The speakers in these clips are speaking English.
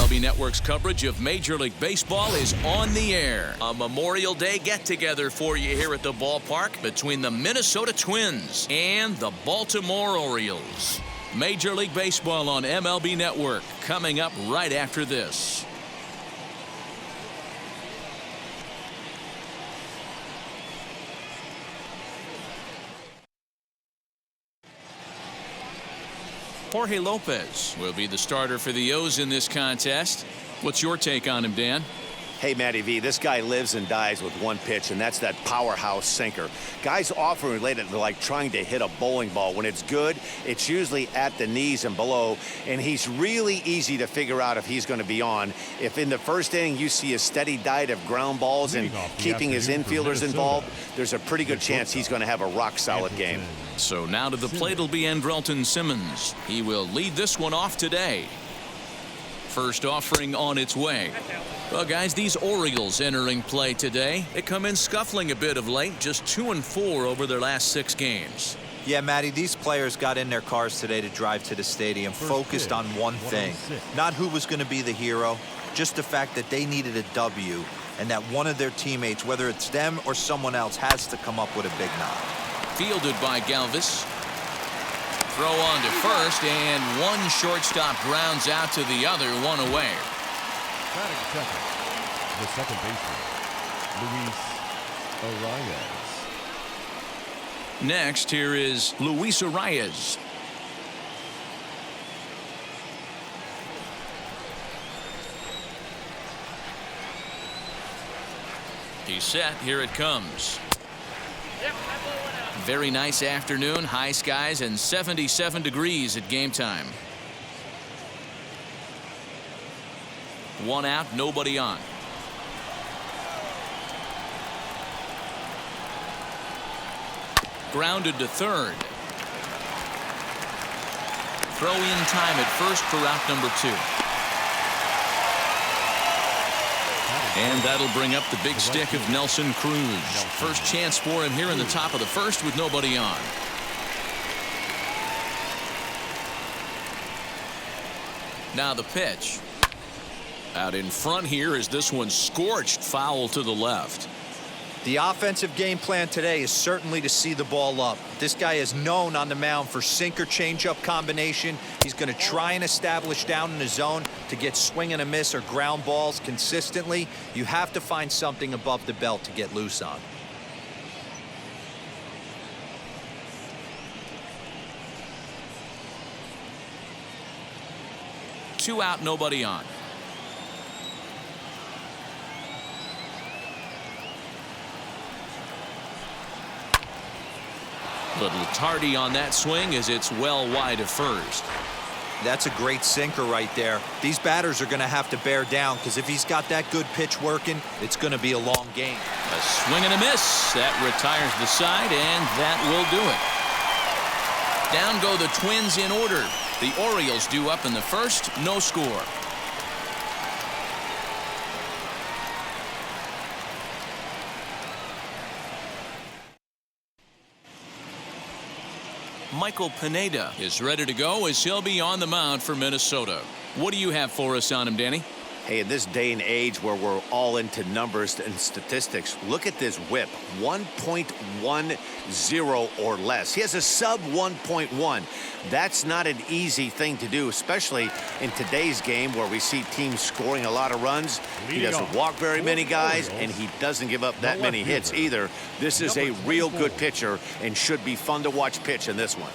MLB Network's coverage of Major League Baseball is on the air. A Memorial Day get-together for you here at the ballpark between the Minnesota Twins and the Baltimore Orioles. Major League Baseball on MLB Network coming up right after this. Jorge Lopez will be the starter for the O's in this contest. What's your take on him, Dan? Hey, Matty V, this guy lives and dies with one pitch, and that's that powerhouse sinker. Guys often relate it to like trying to hit a bowling ball. When it's good, it's usually at the knees and below, and he's really easy to figure out if he's going to be on. If in the first inning you see a steady diet of ground balls and keeping his infielders involved, there's a pretty good chance he's going to have a rock-solid game. So now to the plate will be Andrelton Simmons. He will lead this one off today. First offering on its way. Well, guys, these Orioles entering play today, they come in scuffling a bit of late, just 2-4 over their last 6 games. Yeah, Matty, these players got in their cars today to drive to the stadium, focused on one thing. Not who was going to be the hero, just the fact that they needed a W, and that one of their teammates, whether it's them or someone else, has to come up with a big knock. Fielded by Galvis. Throw on to first, and one shortstop grounds out to the other, one away. Batting second, the second baseman, Luis Arias. Next, here is Luis Arias. He's set. Here it comes. Very nice afternoon, high skies and 77 degrees at game time. One out, nobody on. Grounded to third. Throw in time at first for out number 2. And that'll bring up the big stick of Nelson Cruz. First chance for him here in the top of the first with nobody on. Now the pitch. Out in front here is this one scorched foul to the left. The offensive game plan today is certainly to see the ball up. This guy is known on the mound for sinker changeup combination. He's going to try and establish down in the zone to get swing and a miss or ground balls consistently. You have to find something above the belt to get loose on. Two out, nobody on. Little tardy on that swing as it's well wide of first. That's a great sinker right there. These batters are going to have to bear down because if he's got that good pitch working, it's going to be a long game. A swing and a miss. That retires the side, and that will do it. Down go the Twins in order. The Orioles due up in the first, no score. Michael Pineda is ready to go as he'll be on the mound for Minnesota. What do you have for us on him, Danny? Hey, in this day and age where we're all into numbers and statistics, look at this whip, 1.10 or less. He has a sub 1.1. That's not an easy thing to do, especially in today's game where we see teams scoring a lot of runs. He doesn't walk very many guys, and he doesn't give up that many hits either. This is a real good pitcher and should be fun to watch pitch in this one.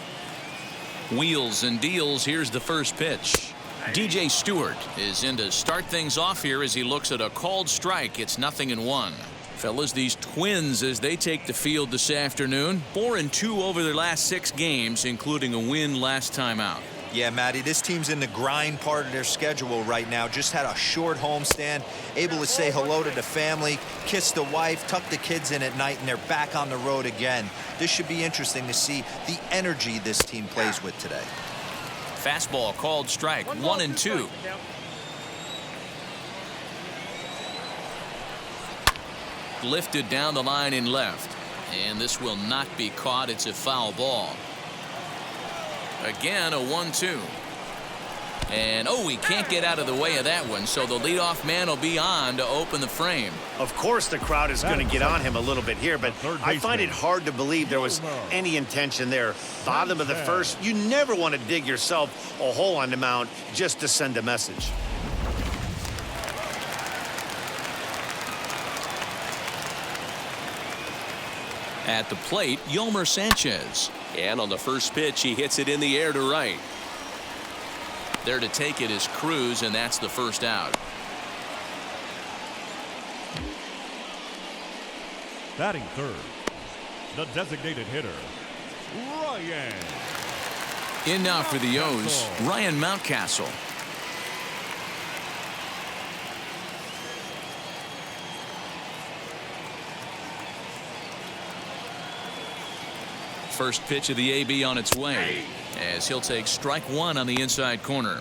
Wheels and deals. Here's the first pitch. DJ Stewart is in to start things off here as he looks at a called strike. It's 0-1. Fellas, these Twins, as they take the field this afternoon, 4-2 over their last 6 games, including a win last time out. Yeah, Matty, this team's in the grind part of their schedule right now. Just had a short homestand, able to say hello to the family, kiss the wife, tuck the kids in at night, and they're back on the road again. This should be interesting to see the energy this team plays with today. Fastball called strike, 1-2. Lifted down the line in left, and this will not be caught. It's a foul ball. Again, a 1-2. And, oh, he can't get out of the way of that one, so the leadoff man will be on to open the frame. Of course the crowd is going to get on him a little bit here, but I find it hard to believe there was any intention there. Bottom of the first, you never want to dig yourself a hole on the mound just to send a message. At the plate, Yolmer Sanchez. And on the first pitch, he hits it in the air to right. There to take it is Cruz, and that's the first out. Batting third, the designated hitter, Ryan. In now for the O's, Ryan Mountcastle. First pitch of the AB on its way, as he'll take strike one on the inside corner.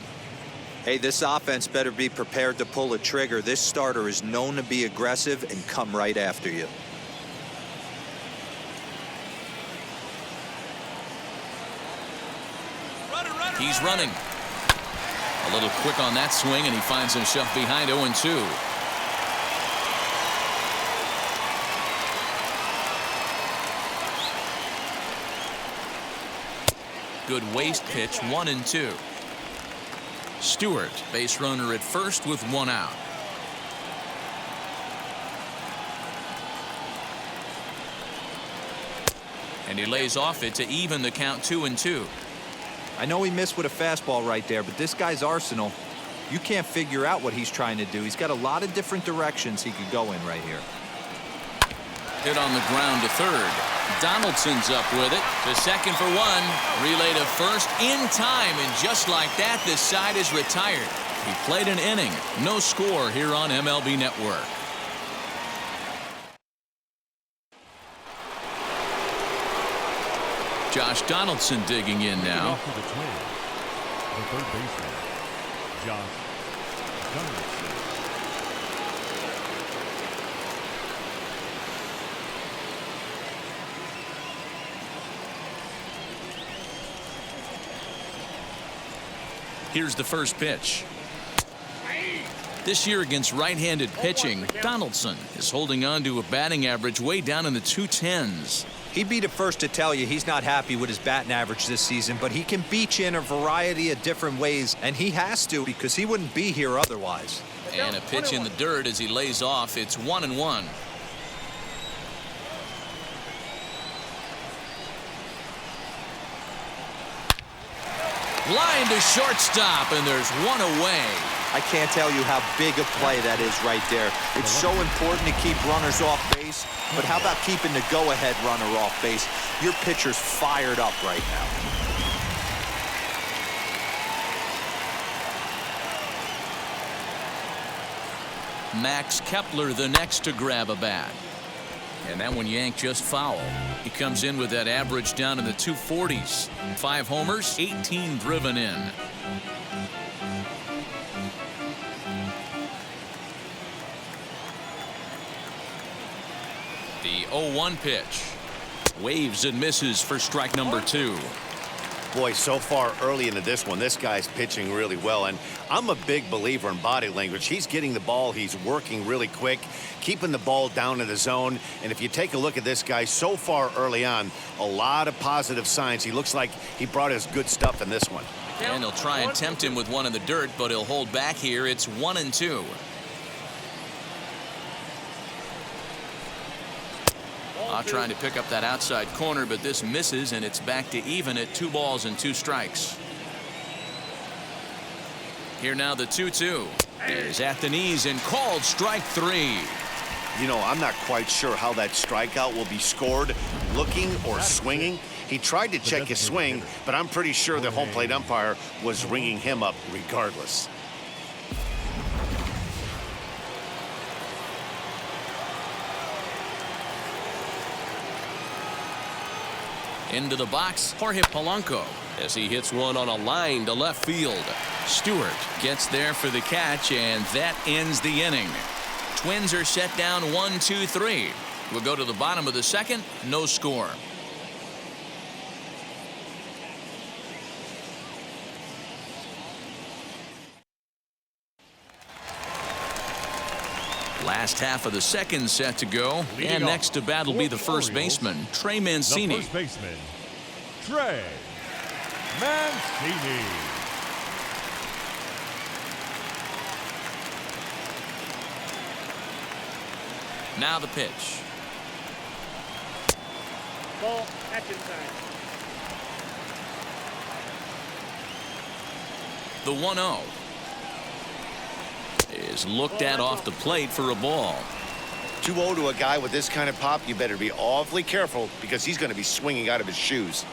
Hey, this offense better be prepared to pull a trigger. This starter is known to be aggressive and come right after you. He's running. A little quick on that swing, and he finds himself behind 0-2. Good waste pitch, 1-2. Stewart, base runner at first with one out. And he lays off it to even the count 2-2. I know he missed with a fastball right there, but this guy's arsenal, you can't figure out what he's trying to do. He's got a lot of different directions he could go in right here. Hit on the ground to third. Donaldson's up with it to second for one. Relay to first in time, and just like that, this side is retired. He played an inning. No score here on MLB Network. Josh Donaldson digging in now. Off to the Twins, the third baseman, Josh Donaldson. Here's the first pitch. This year against right-handed pitching, Donaldson is holding on to a batting average way down in the 210s. He'd be the first to tell you he's not happy with his batting average this season, but he can beat you in a variety of different ways, and he has to because he wouldn't be here otherwise. And a pitch in the dirt as he lays off. It's 1-1. Line to shortstop, and there's one away. I can't tell you how big a play that is right there. It's so important to keep runners off base, but how about keeping the go-ahead runner off base? Your pitcher's fired up right now. Max Kepler the next to grab a bat. And that one yanked just foul. He comes in with that average down in the 240s. 5 homers, 18 driven in. The 0-1 pitch. Waves and misses for strike number 2. Boy, so far early into this one, this guy's pitching really well, and I'm a big believer in body language. He's getting the ball, he's working really quick, keeping the ball down in the zone, and if you take a look at this guy so far early on, a lot of positive signs. He looks like he brought his good stuff in this one. And he'll try and tempt him with one in the dirt, but he'll hold back here. It's 1-2. Trying to pick up that outside corner, but this misses, and it's back to even at 2 balls and 2 strikes. Here now the 2-2 is at the knees and called strike 3. You know, I'm not quite sure how that strikeout will be scored, looking or swinging. He tried to check his swing, but I'm pretty sure the home plate umpire was ringing him up regardless. Into the box, Jorge Polanco, as he hits one on a line to left field. Stewart gets there for the catch, and that ends the inning. Twins are set down 1-2-3. We'll go to the bottom of the second. No score. Last half of the second set to go. Leading And off next to bat will be the first Orioles, baseman, Trey The Mancini. first baseman, Trey Mancini. Now the pitch. Ball, catch inside. The 1-0 is looked at off the plate for a ball. 2-0 to a guy with this kind of pop, you better be awfully careful because he's going to be swinging out of his shoes.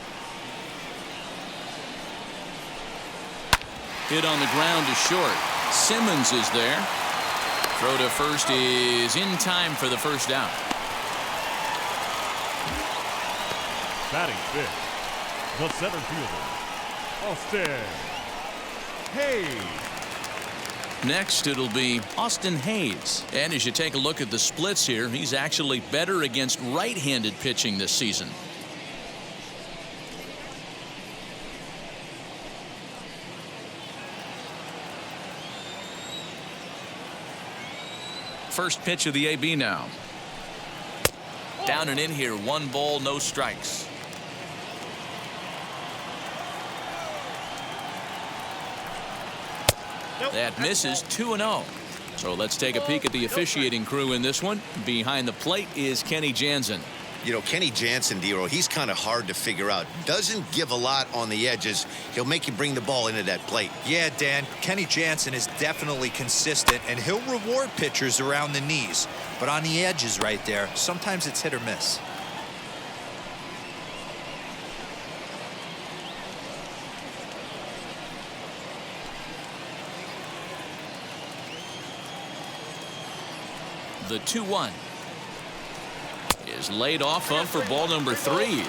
Hit on the ground to short. Simmons is there. Throw to first is in time for the first out. Batting fifth, the center fielder, Austin Hayes. Next, it'll be Austin Hayes. And as you take a look at the splits here, he's actually better against right-handed pitching this season. First pitch of the AB now. Down and in here, 1 ball, no strikes. That misses. 2-0. So let's take a peek at the officiating crew in this one. Behind the plate is Kenny Jansen. You know, Kenny Jansen, Dero, he's kind of hard to figure out. Doesn't give a lot on the edges. He'll make you bring the ball into that plate. Yeah, Dan, Kenny Jansen is definitely consistent, and he'll reward pitchers around the knees. But on the edges right there, sometimes it's hit or miss. The 2-1 is laid off of for ball number 3.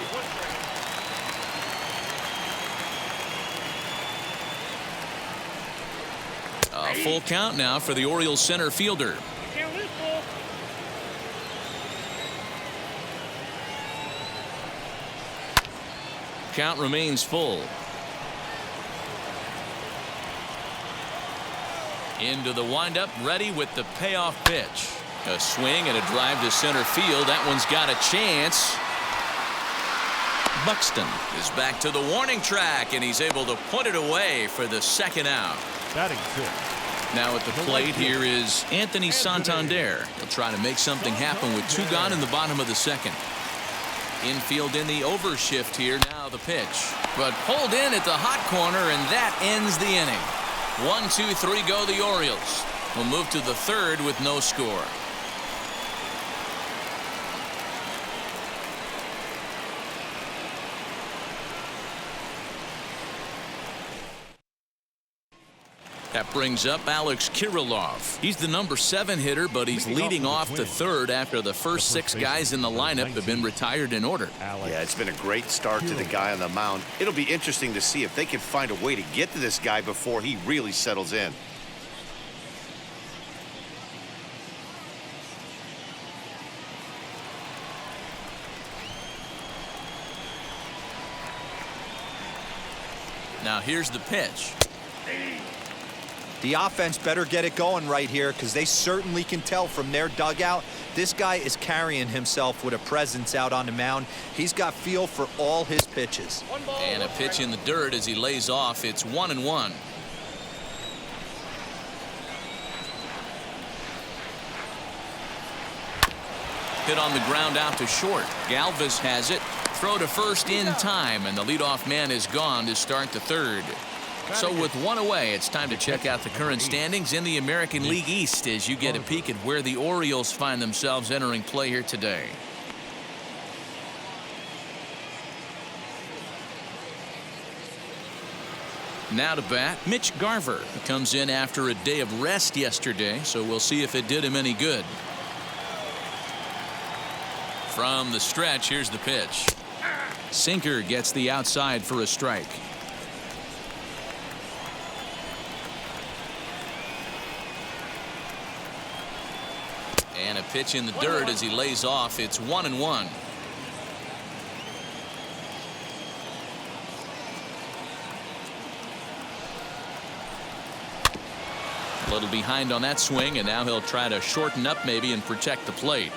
A full count now for the Orioles center fielder. Count remains full. Into the windup, ready with the payoff pitch. A swing and a drive to center field. That one's got a chance. Buxton is back to the warning track, and he's able to put it away for the second out. Batting fifth. Now at the plate here is Anthony Santander. He'll try to make something happen with 2 gone in the bottom of the second. Infield in the overshift here. Now the pitch. But pulled in at the hot corner, and that ends the inning. 1, 2, 3 go the Orioles. We'll move to the third with no score. That brings up Alex Kirilloff. He's the number 7 hitter, but he's leading off the third after the first 6 guys in the lineup have been retired in order. Yeah, it's been a great start to the guy on the mound. It'll be interesting to see if they can find a way to get to this guy before he really settles in. Now here's the pitch. The offense better get it going right here because they certainly can tell from their dugout this guy is carrying himself with a presence out on the mound. He's got feel for all his pitches. And a pitch in the dirt as he lays off. It's 1-1. Hit on the ground out to short. Galvis has it. Throw to first in time, and the leadoff man is gone to start the third. So with 1 away, it's time to check out the current standings in the American League East as you get a peek at where the Orioles find themselves entering play here today. Now to bat, Mitch Garver, who comes in after a day of rest yesterday, so we'll see if it did him any good. From the stretch, here's the pitch. Sinker gets the outside for a strike. And a pitch in the dirt as he lays off. It's 1-1. A little behind on that swing, and now he'll try to shorten up maybe and protect the plate.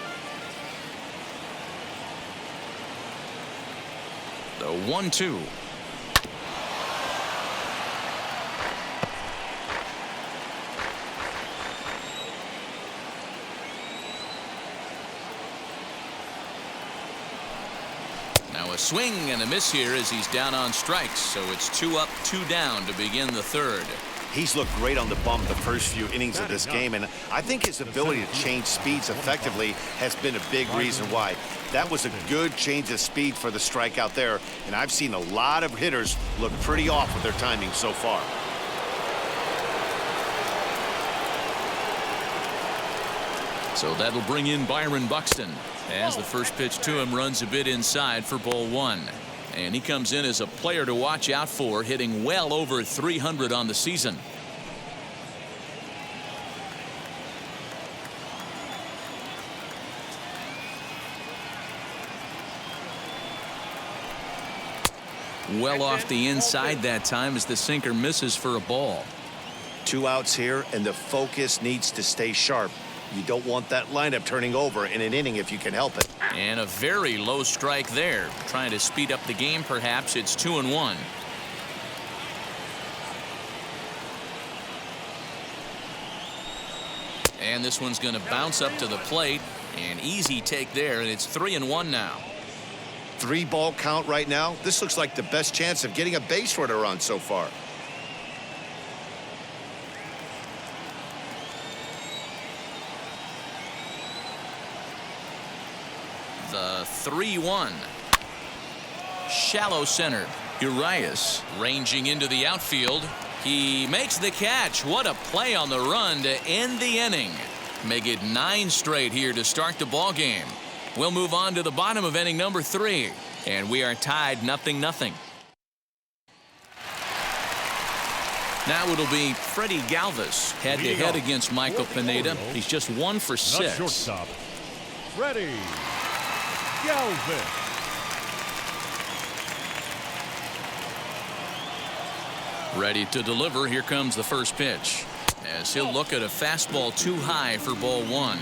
The 1-2. Now a swing and a miss here as he's down on strikes, so it's 2 up, 2 down to begin the third. He's looked great on the bump the first few innings of this game, and I think his ability to change speeds effectively has been a big reason why. That was a good change of speed for the strikeout there, and I've seen a lot of hitters look pretty off with their timing so far. So that'll bring in Byron Buxton as the first pitch to him runs a bit inside for ball 1. And he comes in as a player to watch out for, hitting well over 300 on the season. Well off the inside that time as the sinker misses for a ball. 2 outs here, and the focus needs to stay sharp. You don't want that lineup turning over in an inning if you can help it. And a very low strike there. Trying to speed up the game, perhaps. It's 2-1. And this one's going to bounce up to the plate. An easy take there, and it's 3-1 now. 3-ball count right now. This looks like the best chance of getting a base runner on so far. The 3-1. Shallow center. Urias ranging into the outfield. He makes the catch. What a play on the run to end the inning. Make it 9 straight here to start the ball game. We'll move on to the bottom of inning number 3, and we are tied 0-0. Now it'll be Freddie Galvis head-to-head against Michael Pineda. He's just 1 for 6. Shortstop, Freddie Galvis. Ready to deliver. Here comes the first pitch as he'll look at a fastball too high for ball 1.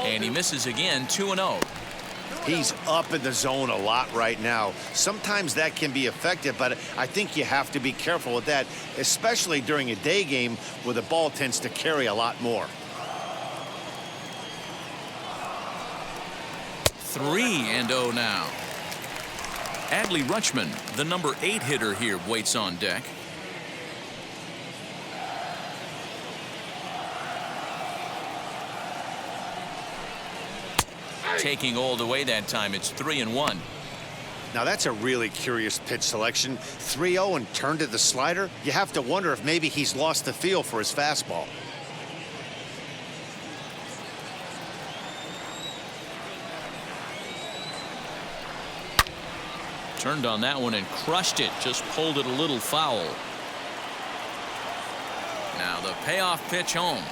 And he misses again. 2-0. He's up in the zone a lot right now. Sometimes that can be effective, but I think you have to be careful with that, especially during a day game where the ball tends to carry a lot more. 3-0 now. Adley Rutschman, the number 8 hitter here, waits on deck. Taking all the way that time. It's 3-1. Now that's a really curious pitch selection. 3-0 and turned to the slider. You have to wonder if maybe he's lost the feel for his fastball. Turned on that one and crushed it. Just pulled it a little foul. Now the payoff pitch home.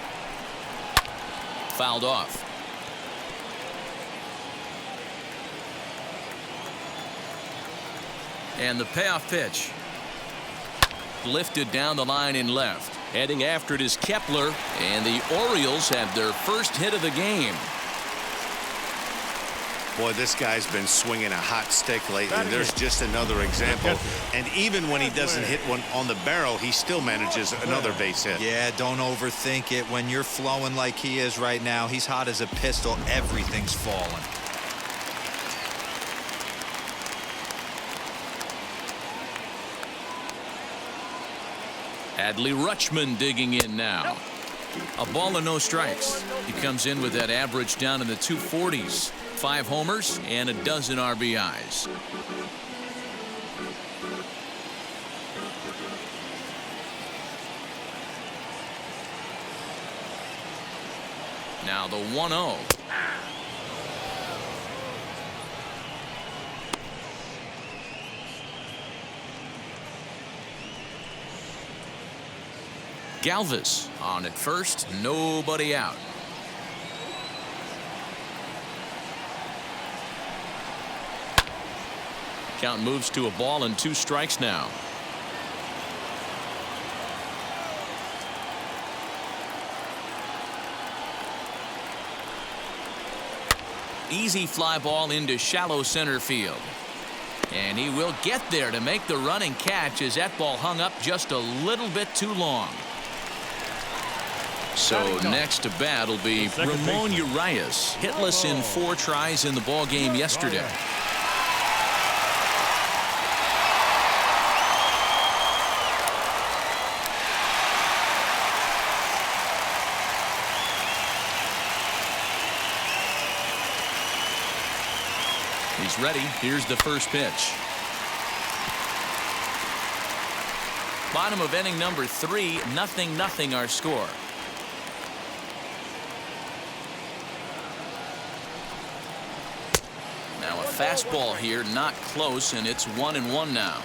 Fouled off. And the payoff pitch. Lifted down the line in left. Heading after it is Kepler. And the Orioles have their first hit of the game. Boy, this guy's been swinging a hot stick lately. There's just another example. And even when he doesn't hit one on the barrel, he still manages another base hit. Yeah, don't overthink it. When you're flowing like he is right now, he's hot as a pistol. Everything's falling. Adley Rutschman digging in now. A ball and no strikes. He comes in with that average down in the 240s. 5 homers and a dozen RBIs. Now the 1-0. Galvis on at first, nobody out. Count moves to a ball and 2 strikes now. Easy fly ball into shallow center field. And he will get there to make the running catch as that ball hung up just a little bit too long. So next to bat will be Ramon Urias, hitless in 4 tries in the ball game yesterday. He's ready. Here's the first pitch. Bottom of inning number 3, 0-0 our score. Now a fastball here, not close, and it's 1-1 now.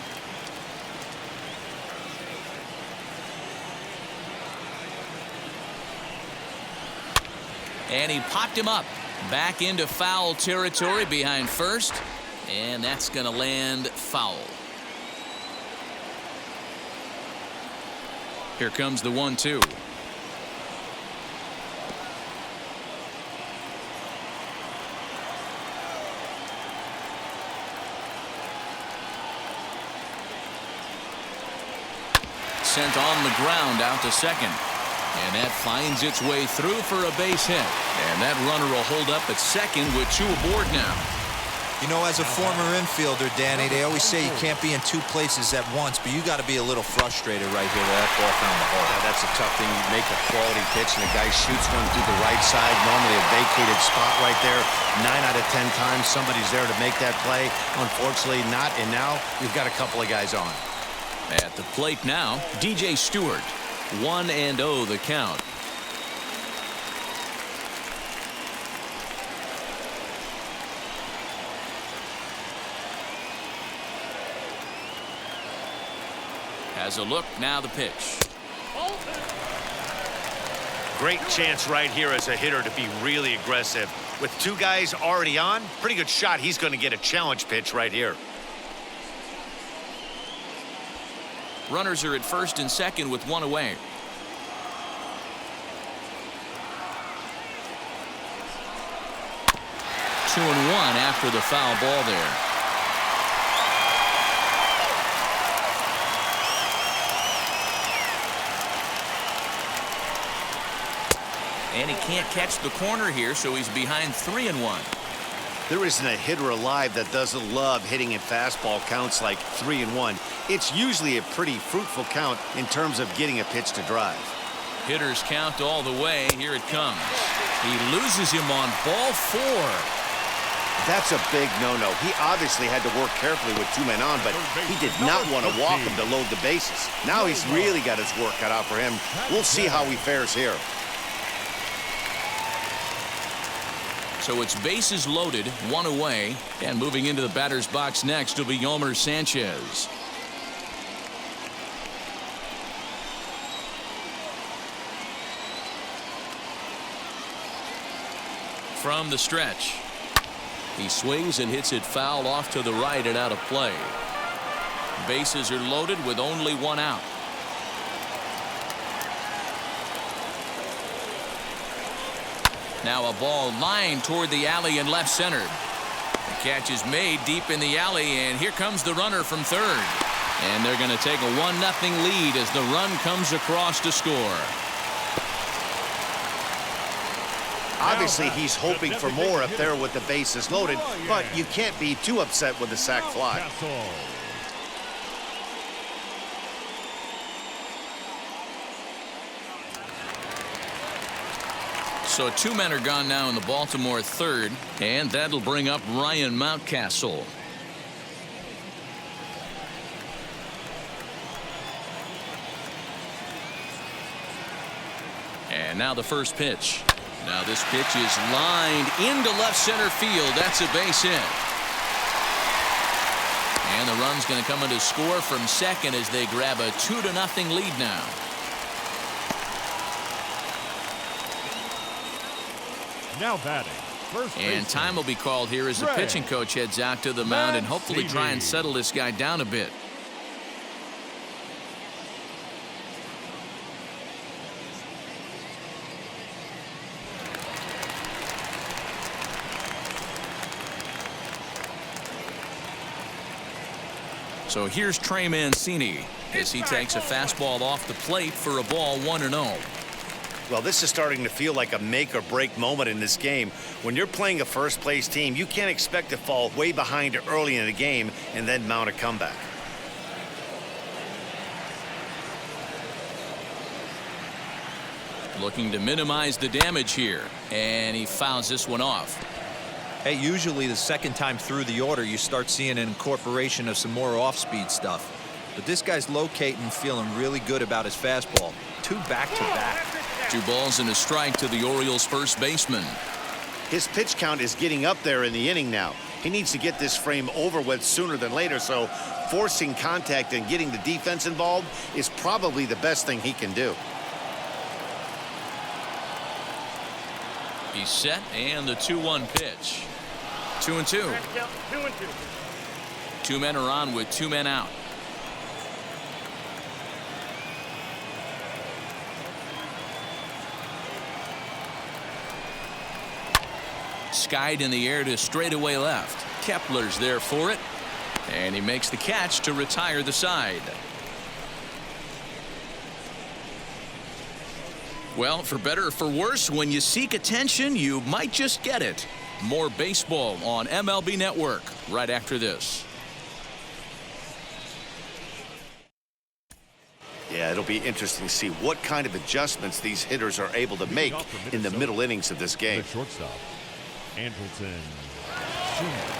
And he popped him up. Back into foul territory behind first, and that's going to land foul. Here comes the 1-2. Sent on the ground out to second. And that finds its way through for a base hit. And that runner will hold up at second with 2 aboard now. You know, as a former infielder, Danny, they always say you can't be in 2 places at once, but you got to be a little frustrated right here that ball found the hole. Yeah, that's a tough thing. You make a quality pitch and the guy shoots one through the right side, normally a vacated spot right there. 9 out of 10 times somebody's there to make that play. Unfortunately not, and now we've got a couple of guys on. At the plate now, DJ Stewart. 1-0 the count. Has a look, now the pitch. Great chance right here as a hitter to be really aggressive. With 2 guys already on, pretty good shot. He's going to get a challenge pitch right here. Runners are at first and second with 1 away. Two and 1 after the foul ball there. And he can't catch the corner here, so he's behind 3 and 1. There isn't a hitter alive that doesn't love hitting at fastball counts like 3 and 1. It's usually a pretty fruitful count in terms of getting a pitch to drive. Hitters count all the way. Here it comes. He loses him on ball 4. That's a big no-no. He obviously had to work carefully with 2 men on, but he did not want to walk him to load the bases. Now he's really got his work cut out for him. We'll see how he fares here. So it's bases loaded, 1 away, and moving into the batter's box next will be Yolmer Sanchez. From the stretch, he swings and hits it foul off to the right and out of play. Bases are loaded with only 1 out. Now a ball lined toward the alley in left center. The catch is made deep in the alley, and here comes the runner from third. And they're going to take a 1-0 lead as the run comes across to score. Obviously, he's hoping for more up there with the bases loaded, but you can't be too upset with the sac fly. So 2 men are gone now in the Baltimore third, and that'll bring up Ryan Mountcastle. And now the first pitch. Now this pitch is lined into left center field. That's a base hit. And the run's going to come in to score from second as they grab a 2-0 lead now. Now batting, First And baseman, time will be called here as the Ray pitching coach heads out to the mound and hopefully try and Mancini. settle this guy down a bit. So here's Trey Mancini as he takes a fastball off the plate for a ball 1-0. Well, this is starting to feel like a make or break moment in this game. When you're playing a first place team, you can't expect to fall way behind early in the game and then mount a comeback. Looking to minimize the damage here, and he fouls this one off. Hey, usually the second time through the order, you start seeing an incorporation of some more off-speed stuff. But this guy's locating, feeling really good about his fastball. 2 back-to-back. 2 balls and a strike to the Orioles first baseman. His pitch count is getting up there in the inning now. He needs to get this frame over with sooner than later, so forcing contact and getting the defense involved is probably the best thing he can do. He's set, and the 2-1 pitch. 2-2. 2-2. 2 men are on with 2 men out. Skied in the air to straightaway left. Kepler's there for it, and he makes the catch to retire the side. Well, for better or for worse, when you seek attention, you might just get it. More baseball on MLB Network right after this. Yeah, it'll be interesting to see what kind of adjustments these hitters are able to make in the middle innings of this game. The shortstop, Andrelton Jr.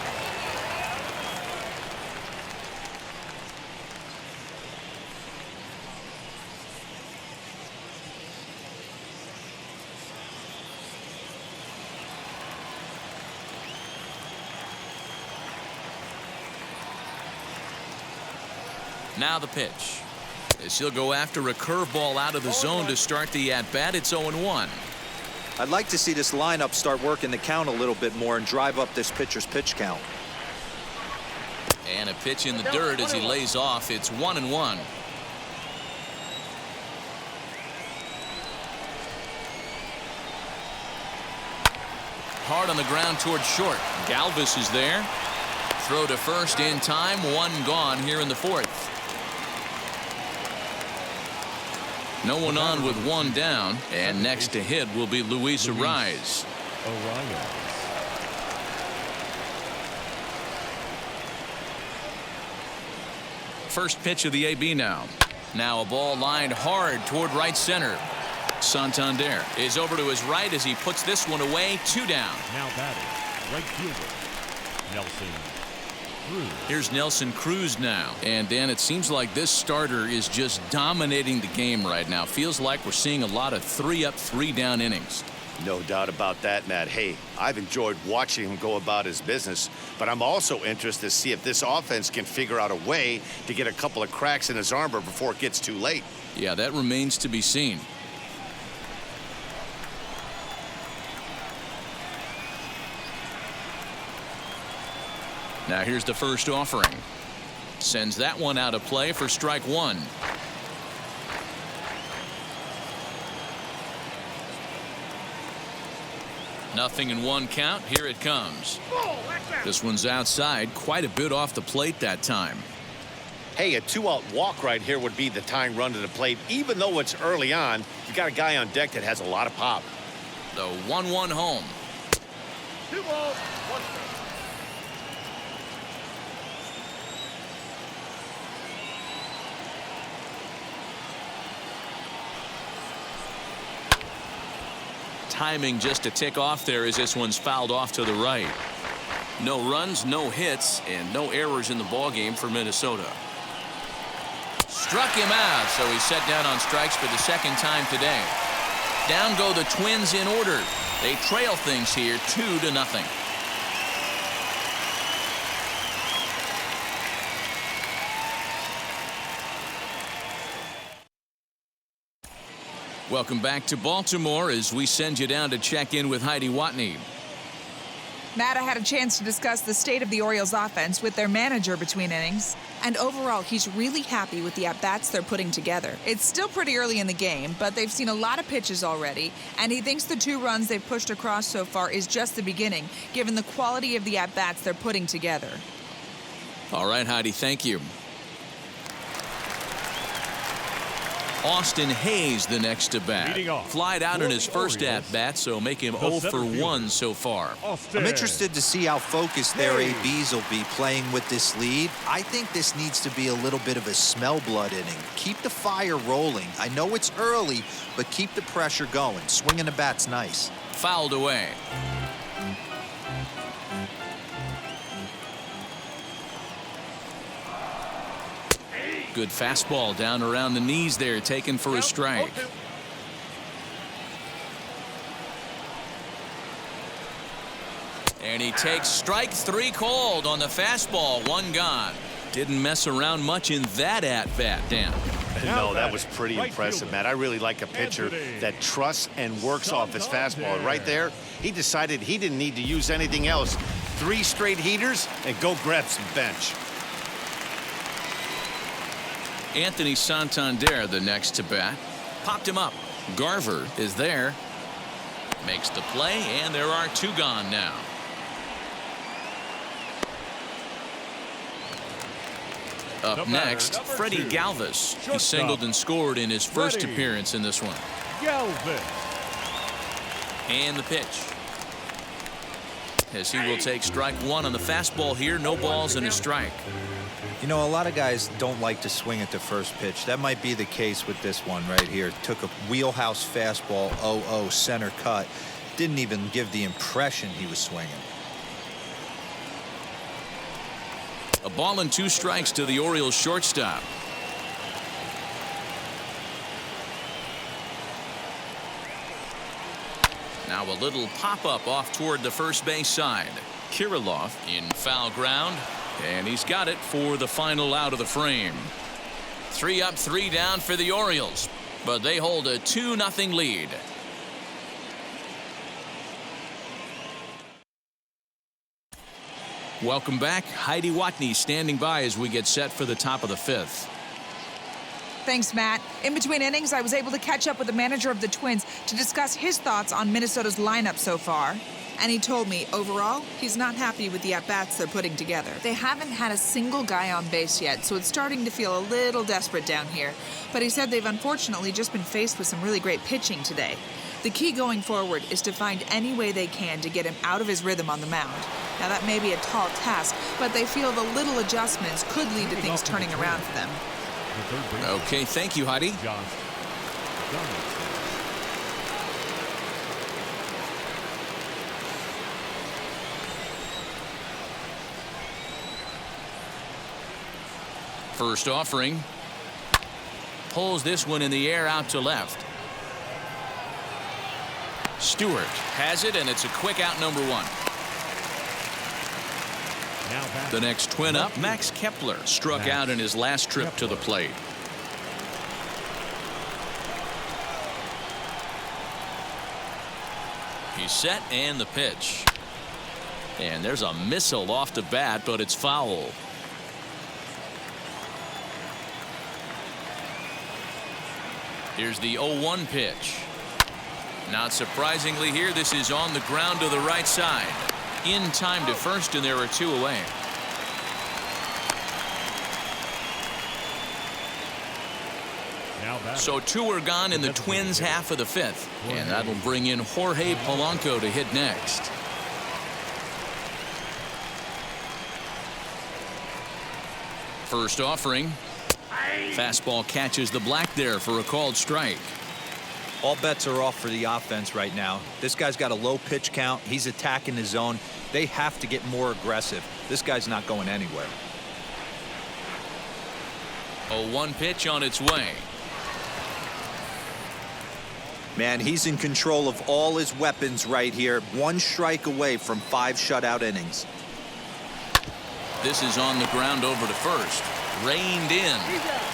Now the pitch. As he'll go after a curveball out of the zone to start the at-bat. It's 0-1. I'd like to see this lineup start working the count a little bit more and drive up this pitcher's pitch count. And a pitch in the dirt as he lays off. It's 1-1. Hard on the ground towards short. Galvis is there. Throw to first in time. 1 gone here in the 4th. No one on with 1 down, and next to hit will be Luis Arraez. First pitch of the AB now. Now a ball lined hard toward right center. Santander is over to his right as he puts this one away. 2 down. Now batting, right fielder, Nelson Cruz. Here's Nelson Cruz now. And Dan, it seems like this starter is just dominating the game right now. Feels like we're seeing a lot of 3-up, 3-down innings. No doubt about that, Matt. Hey, I've enjoyed watching him go about his business, but I'm also interested to see if this offense can figure out a way to get a couple of cracks in his armor before it gets too late. Yeah, that remains to be seen. Now here's the first offering. Sends that one out of play for strike 1. Nothing in 1 count. Here it comes. This one's outside, quite a bit off the plate that time. Hey, a 2-out walk right here would be the tying run to the plate. Even though it's early on, you got a guy on deck that has a lot of pop. The 1-1 home. 2 balls, 1 strike. Timing just a tick off there as this one's fouled off to the right. No runs, no hits, and no errors in the ballgame for Minnesota. Struck him out, so he's set down on strikes for the 2nd time today. Down go the Twins in order. They trail things here 2-0. Welcome back to Baltimore as we send you down to check in with Heidi Watney. Matt, I had a chance to discuss the state of the Orioles offense with their manager between innings. And overall, he's really happy with the at-bats they're putting together. It's still pretty early in the game, but they've seen a lot of pitches already, and he thinks the 2 runs they've pushed across so far is just the beginning, given the quality of the at-bats they're putting together. All right, Heidi, thank you. Austin Hayes the next to bat. Flied out in his first at-bat, so make him 0 for 1 so far. I'm interested to see how focused their ABs will be playing with this lead. I think this needs to be a little bit of a smell blood inning. Keep the fire rolling. I know it's early, but keep the pressure going. Swinging the bat's nice. Fouled away. Good fastball down around the knees there, taken for a strike. And he takes strike 3 called on the fastball. 1 gone. Didn't mess around much in that at-bat, Dan. No, that was pretty impressive, Matt. I really like a pitcher that trusts and works off his fastball. Right there, he decided he didn't need to use anything else. 3 straight heaters and go grab some bench. Anthony Santander the next to bat. Popped him up. Garver is there. Makes the play, and there are 2 gone now. Up next, Freddie Galvis. He singled and scored in his first appearance in this one. And the pitch. As he will take strike 1 on the fastball here. No balls and a strike. You know, a lot of guys don't like to swing at the first pitch. That might be the case with this one right here. Took a wheelhouse fastball, 0-0 center cut. Didn't even give the impression he was swinging. A ball and 2 strikes to the Orioles shortstop. Now a little pop-up off toward the first base side. Kirilloff in foul ground, and he's got it for the final out of the frame. 3 up, 3 down for the Orioles, but they hold a 2-0 lead. Welcome back. Heidi Watney standing by as we get set for the top of the 5th. Thanks, Matt. In between innings, I was able to catch up with the manager of the Twins to discuss his thoughts on Minnesota's lineup so far. And he told me, overall, he's not happy with the at-bats they're putting together. They haven't had a single guy on base yet, so it's starting to feel a little desperate down here. But he said they've unfortunately just been faced with some really great pitching today. The key going forward is to find any way they can to get him out of his rhythm on the mound. Now, that may be a tall task, but they feel the little adjustments could lead to things turning around for them. Okay, thank you, Heidi. First offering. Pulls this one in the air out to left. Stewart has it, and it's a quick out, number 1. The next Twin up, Max Kepler, struck out in his last trip to the plate. He's set, and the pitch. And there's a missile off the bat, but it's foul. Here's the 0-1 pitch. Not surprisingly here, this is on the ground to the right side. In time to first, and there are 2 away. So 2 are gone in the Twins' half of the 5th. And that'll bring in Jorge Polanco to hit next. First offering. Fastball catches the black there for a called strike. All bets are off for the offense right now. This guy's got a low pitch count. He's attacking the zone. They have to get more aggressive. This guy's not going anywhere. 0-1 pitch on its way. Man, he's in control of all his weapons right here. 1 strike away from 5 shutout innings. This is on the ground over to first. Reined in.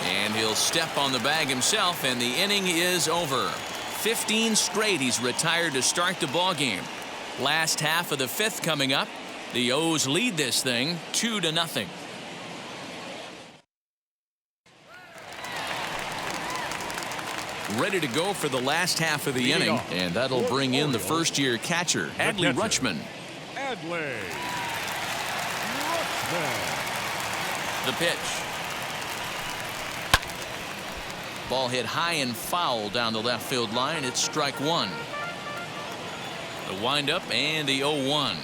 And he'll step on the bag himself, and the inning is over. 15 straight he's retired to start the ball game. Last half of the fifth coming up. The O's lead this thing 2-0. Ready to go for the last half of the inning, and that'll bring in the first-year catcher, Adley Rutschman. Adley Rutschman. The pitch. Ball hit high and foul down the left field line. It's strike one. The windup and the 0-1.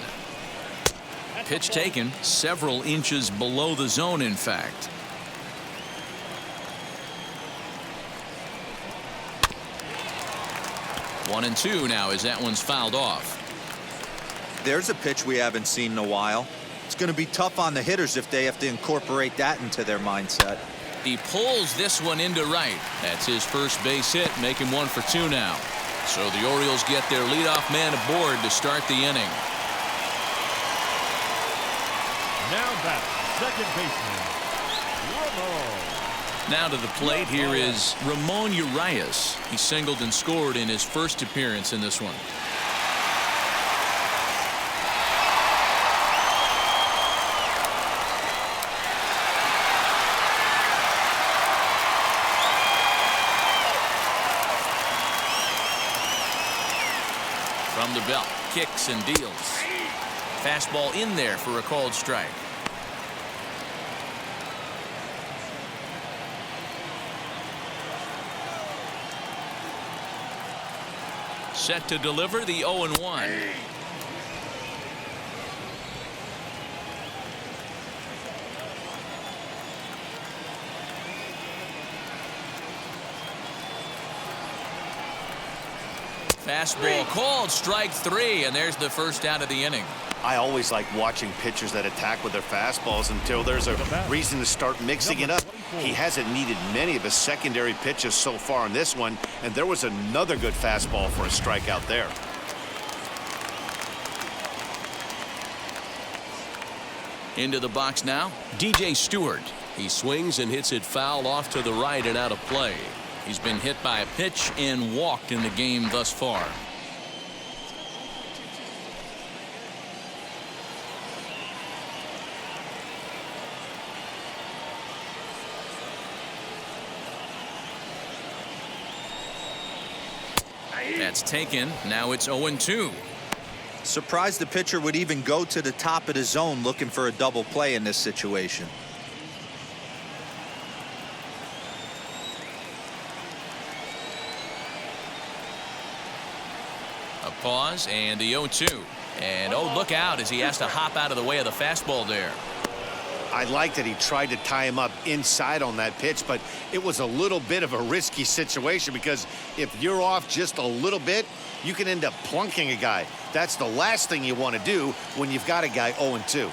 Pitch taken several inches below the zone, in fact. One and two now as that one's fouled off. There's a pitch we haven't seen in a while. It's going to be tough on the hitters if they have to incorporate that into their mindset. He pulls this one into right. That's his first base hit, making 1 for 2 now. So the Orioles get their leadoff man aboard to start the inning. Now back, second baseman, Ramon. Now to the plate here is Ramon Urias. He singled and scored in his first appearance in this one. From the belt, kicks and deals. Fastball in there for a called strike. Set to deliver the 0-1. Fastball called, strike 3, and there's the first out of the inning. I always like watching pitchers that attack with their fastballs until there's a reason to start mixing it up. He hasn't needed many of his secondary pitches so far in this one, and there was another good fastball for a strikeout there. Into the box now, DJ Stewart. He swings and hits it foul off to the right and out of play. He's been hit by a pitch and walked in the game thus far. That's taken. Now it's 0-2. Surprised the pitcher would even go to the top of the zone looking for a double play in this situation. A pause and the 0-2. And oh, look out as he has to hop out of the way of the fastball there. I like that he tried to tie him up inside on that pitch, but it was a little bit of a risky situation because if you're off just a little bit, you can end up plunking a guy. That's the last thing you want to do when you've got a guy 0-2.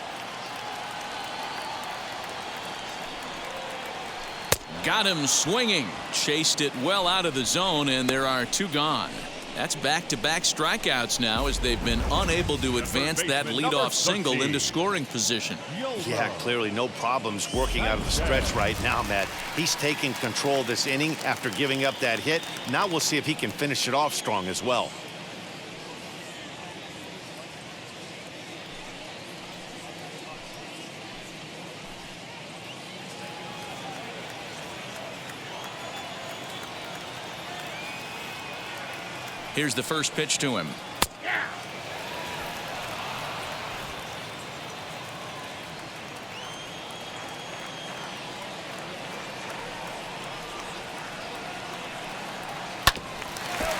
Got him swinging. Chased it well out of the zone, and there are 2 gone. That's back-to-back strikeouts now as they've been unable to advance that leadoff single into scoring position. Yeah, clearly no problems working out of the stretch right now, Matt. He's taking control of this inning after giving up that hit. Now we'll see if he can finish it off strong as well. Here's the first pitch to him.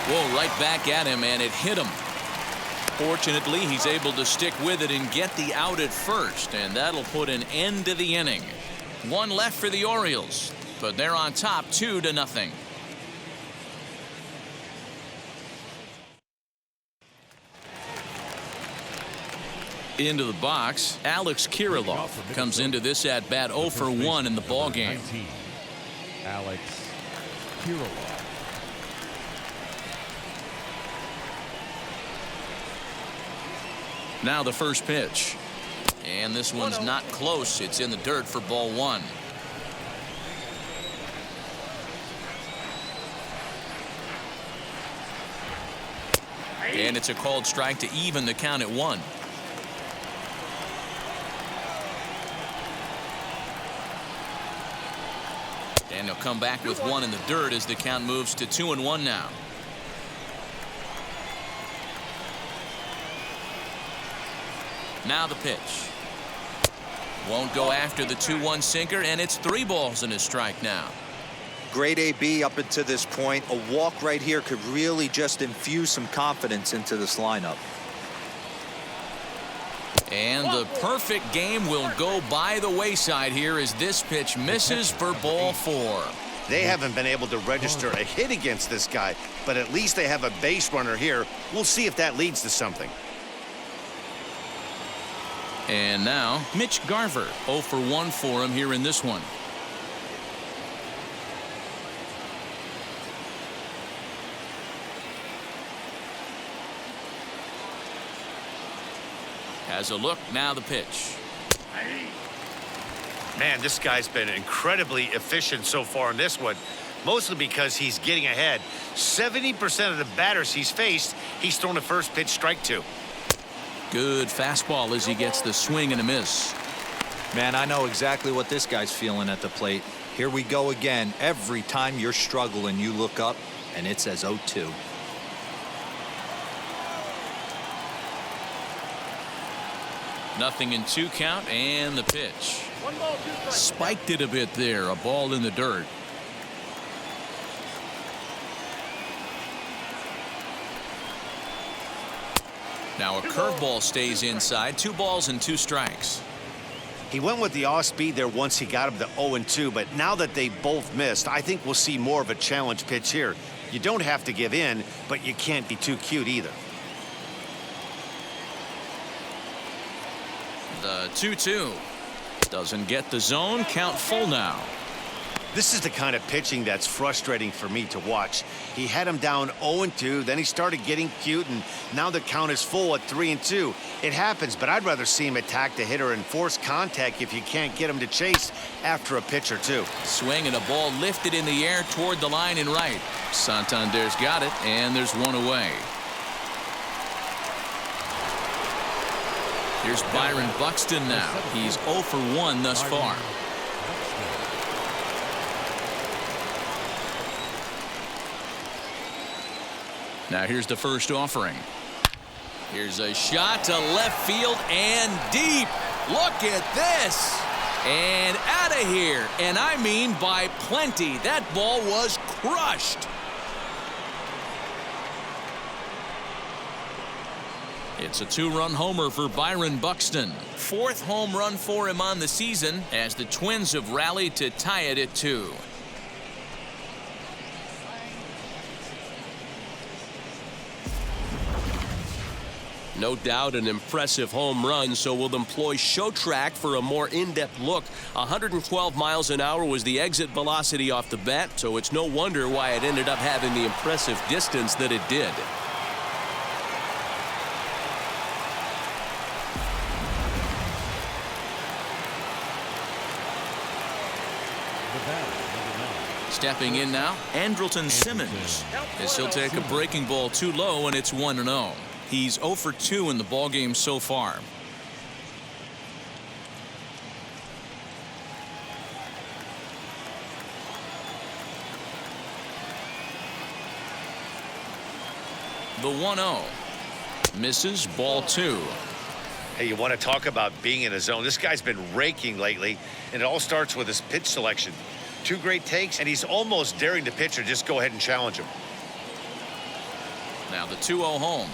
Whoa, right back at him, and it hit him. Fortunately, he's able to stick with it and get the out at first, and that'll put an end to the inning. 1 left for the Orioles, but they're on top 2-0. Into the box, Alex Kirilloff comes into this at bat 0 for 1 in the ball game. Alex Kirilloff. Now the first pitch, and this one's not close. It's in the dirt for ball 1. And it's a called strike to even the count at 1. And he'll come back with 1 in the dirt as the count moves to 2-1 now. Now the pitch. Won't go after the 2-1 sinker, and it's 3 balls and a strike now. Great AB up until this point. A walk right here could really just infuse some confidence into this lineup. And the perfect game will go by the wayside here as this pitch misses for ball 4. They haven't been able to register a hit against this guy, but at least they have a base runner here. We'll see if that leads to something. And now Mitch Garver, 0 for 1 for him here in this one. Has a look. Now the pitch. Man, this guy's been incredibly efficient so far in this one, mostly because he's getting ahead. 70% of the batters he's faced, he's thrown a first pitch strike to. Good fastball as he gets the swing and a miss. Man, I know exactly what this guy's feeling at the plate. Here we go again. Every time you're struggling, you look up and it says 0-2. Nothing in 2 count, and the pitch. 1 ball, 2 strikes. Spiked it a bit there. A ball in the dirt. Now a curveball stays inside. 2 balls and 2 strikes. He went with the off speed there once he got him to 0-2, but now that they both missed, I think we'll see more of a challenge pitch here. You don't have to give in, but you can't be too cute either. The 2-2 doesn't get the zone. Count full now. This is the kind of pitching that's frustrating for me to watch. He had him down 0-2, then he started getting cute, and now the count is full at 3-2. It happens, but I'd rather see him attack the hitter and force contact if you can't get him to chase after a pitch or 2. Swing and a ball lifted in the air toward the line and right. Santander's got it, and there's 1 away. Here's Byron Buxton now. He's 0 for 1 thus far. Now here's the first offering. Here's a shot to left field and deep. Look at this. And out of here. And I mean by plenty. That ball was crushed. It's a 2-run homer for Byron Buxton. 4th home run for him on the season as the Twins have rallied to tie it at 2. No doubt an impressive home run, so we'll employ show track for a more in-depth look. 112 miles an hour was the exit velocity off the bat, so it's no wonder why it ended up having the impressive distance that it did. Stepping in now, Andrelton Simmons, as he'll take a breaking ball too low, and it's 1-0. He's 0 for 2 in the ballgame so far. The 1-0 misses, ball 2. Hey, you want to talk about being in a zone? This guy's been raking lately, and it all starts with his pitch selection. 2 great takes, and he's almost daring the pitcher just go ahead and challenge him. Now the 2-0 home.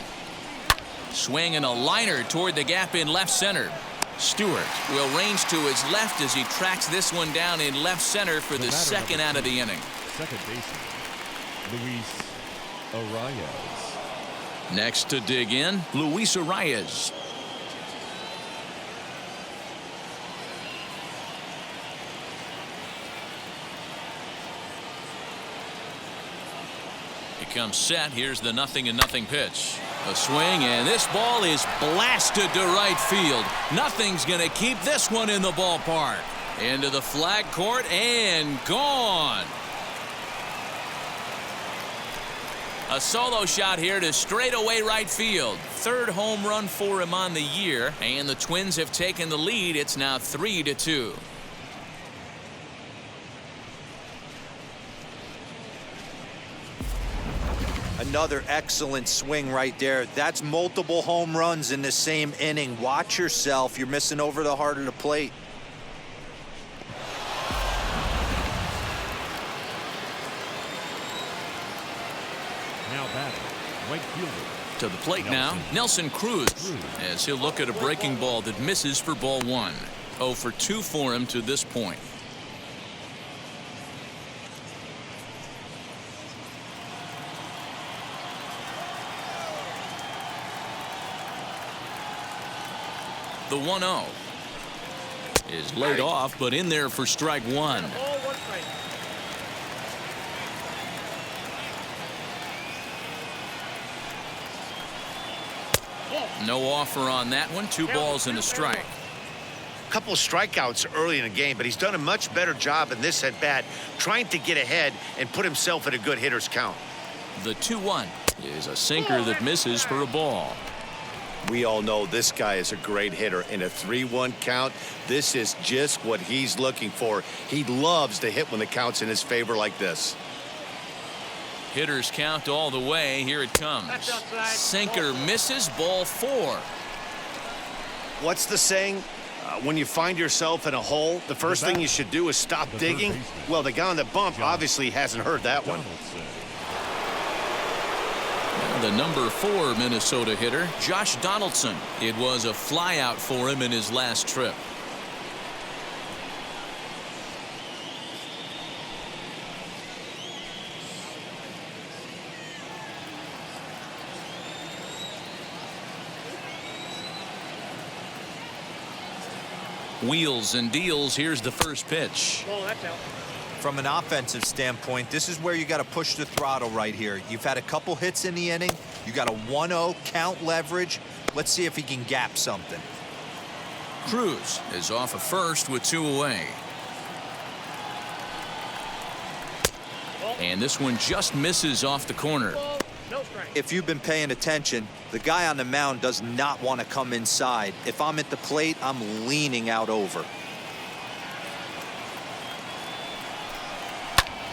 Swing and a liner toward the gap in left center. Stewart will range to his left as he tracks this one down in left center for the second out of the inning. Second baseman, Luis Arias. Next to dig in, Luis Arias. Comes set. Here's the 0-0 pitch. A swing, and this ball is blasted to right field. Nothing's going to keep this one in the ballpark. Into the flag court and gone. A solo shot here to straightaway right field. Third home run for him on the year, and the Twins have taken the lead. It's now 3-2. Another excellent swing right there. That's multiple home runs in the same inning. Watch yourself. You're missing over the heart of the plate. Now batting, right fielder. To the plate now, Nelson Cruz, as he'll look at a breaking ball that misses for ball one. 0 for 2 for him to this point. The 1-0 is laid off, but in there for strike one. No offer on that one. 2 balls and a strike. Couple of strikeouts early in the game, but he's done a much better job in this at bat, trying to get ahead and put himself in a good hitter's count. The 2-1 is a sinker that misses for a ball. We all know this guy is a great hitter. In a 3-1 count, this is just what he's looking for. He loves to hit when the count's in his favor like this. Hitters count all the way. Here it comes. Sinker misses. Ball 4. What's the saying? When you find yourself in a hole, the first thing you should do is stop digging. Well, the guy on the bump obviously hasn't heard that one. The number 4 Minnesota hitter, Josh Donaldson. It was a flyout for him in his last trip. Wheels and deals. Here's the first pitch. From an offensive standpoint, this is where you got to push the throttle right here. You've had a couple hits in the inning. You got a 1-0 count leverage. Let's see if he can gap something. Cruz is off of first with 2 away. And this one just misses off the corner. If you've been paying attention, the guy on the mound does not want to come inside. If I'm at the plate, I'm leaning out over.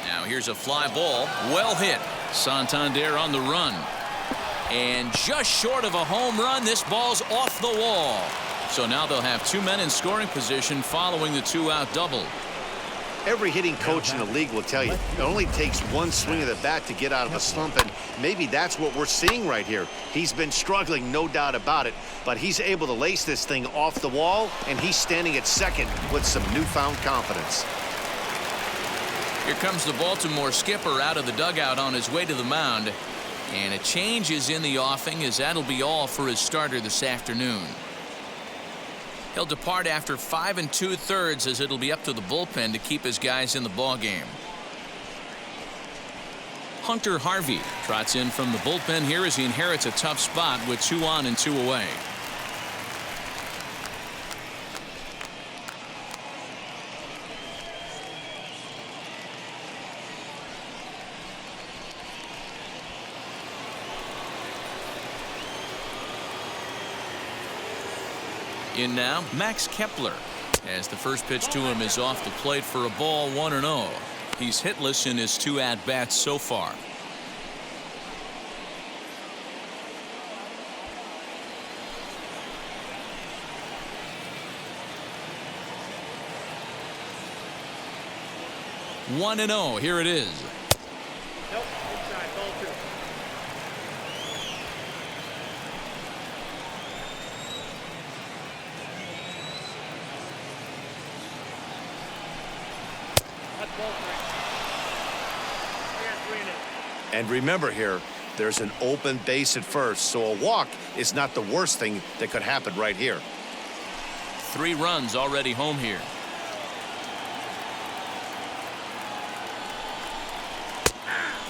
Now here's a fly ball. Well hit. Santander on the run. And just short of a home run, this ball's off the wall. So now they'll have 2 men in scoring position following the 2-out double. Every hitting coach in the league will tell you it only takes one swing of the bat to get out of a slump, and maybe that's what we're seeing right here. He's been struggling, no doubt about it, but he's able to lace this thing off the wall, and he's standing at second with some newfound confidence. Here comes the Baltimore skipper out of the dugout on his way to the mound, and a change is in the offing, as that'll be all for his starter this afternoon. He'll depart after 5 2/3, as it'll be up to the bullpen to keep his guys in the ballgame. Hunter Harvey trots in from the bullpen here as he inherits a tough spot with 2 on and 2 away. In now, Max Kepler, as the first pitch to him is off the plate for a ball, 1-0. He's hitless in his 2 at-bats so far. One and 0. Here it is. Nope, inside, ball 2. And remember here, there's an open base at first, so a walk is not the worst thing that could happen right here. 3 runs already home here.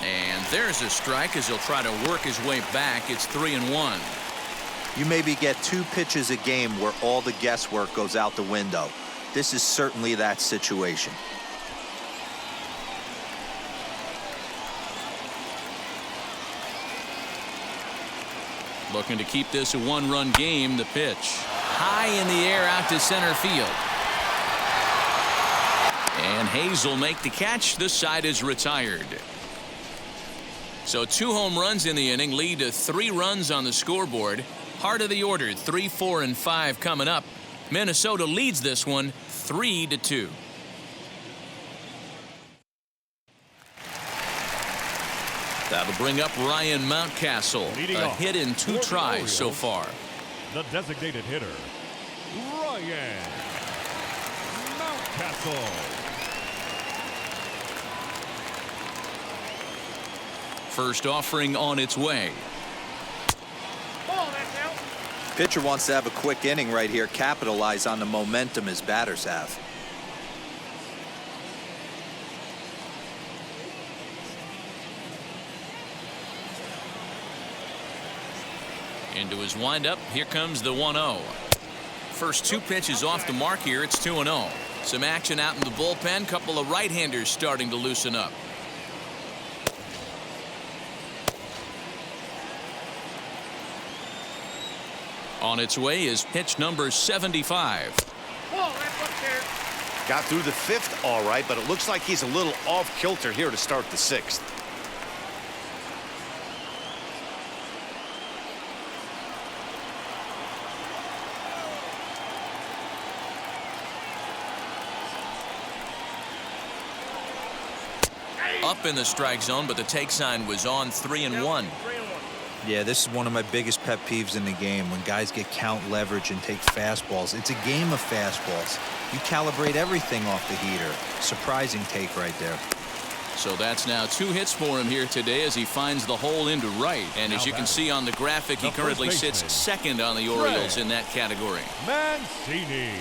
And there's a strike as he'll try to work his way back. It's 3-1. You maybe get 2 pitches a game where all the guesswork goes out the window. This is certainly that situation. Looking to keep this a one-run game. The pitch high in the air out to center field. And Hayes will make the catch. This side is retired. So 2 home runs in the inning lead to 3 runs on the scoreboard. Heart of the order, 3, 4, and 5 coming up. Minnesota leads this one 3-2. That'll bring up Ryan Mountcastle. Leading A off hit in 2 for the tries so Orioles, far. The designated hitter, Ryan Mountcastle. First offering on its way. Ball, that's out. Pitcher wants to have a quick inning right here, capitalize on the momentum his batters have. Into his windup. Here comes the 1-0. First 2 pitches off the mark here. It's 2-0. Some action out in the bullpen. Couple of right-handers starting to loosen up. On its way is pitch number 75. Ball, that's up there. Got through the 5th all right, but it looks like he's a little off kilter here to start the 6th. Up in the strike zone, but the take sign was on 3-1. 3-1. Yeah, this is one of my biggest pet peeves in the game, when guys get count leverage and take fastballs. It's a game of fastballs. You calibrate everything off the heater. Surprising take right there. So that's now 2 hits for him here today as he finds the hole into right. And as you can see on the graphic, he the currently first sits baseman, 2nd on the Orioles in that category. Mancini.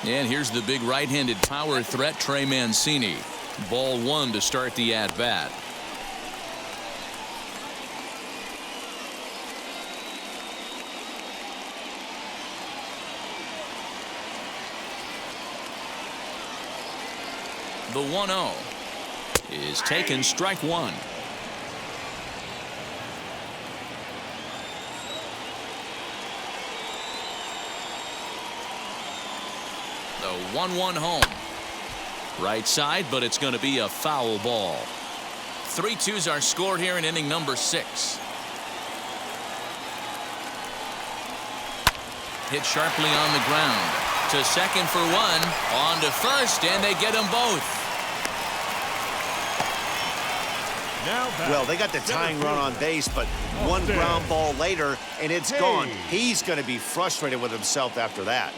And here's the big right-handed power threat, Trey Mancini. Ball 1 to start the at-bat. The 1-0 is taken, strike 1. The 1-1 home. Right side, but it's going to be a foul ball. 3-2s are scored here in inning number 6. Hit sharply on the ground. To second for 1. On to first, and they get them both. Now back. Well, they got the tying run on base, but one ground ball later, and it's gone. He's going to be frustrated with himself after that.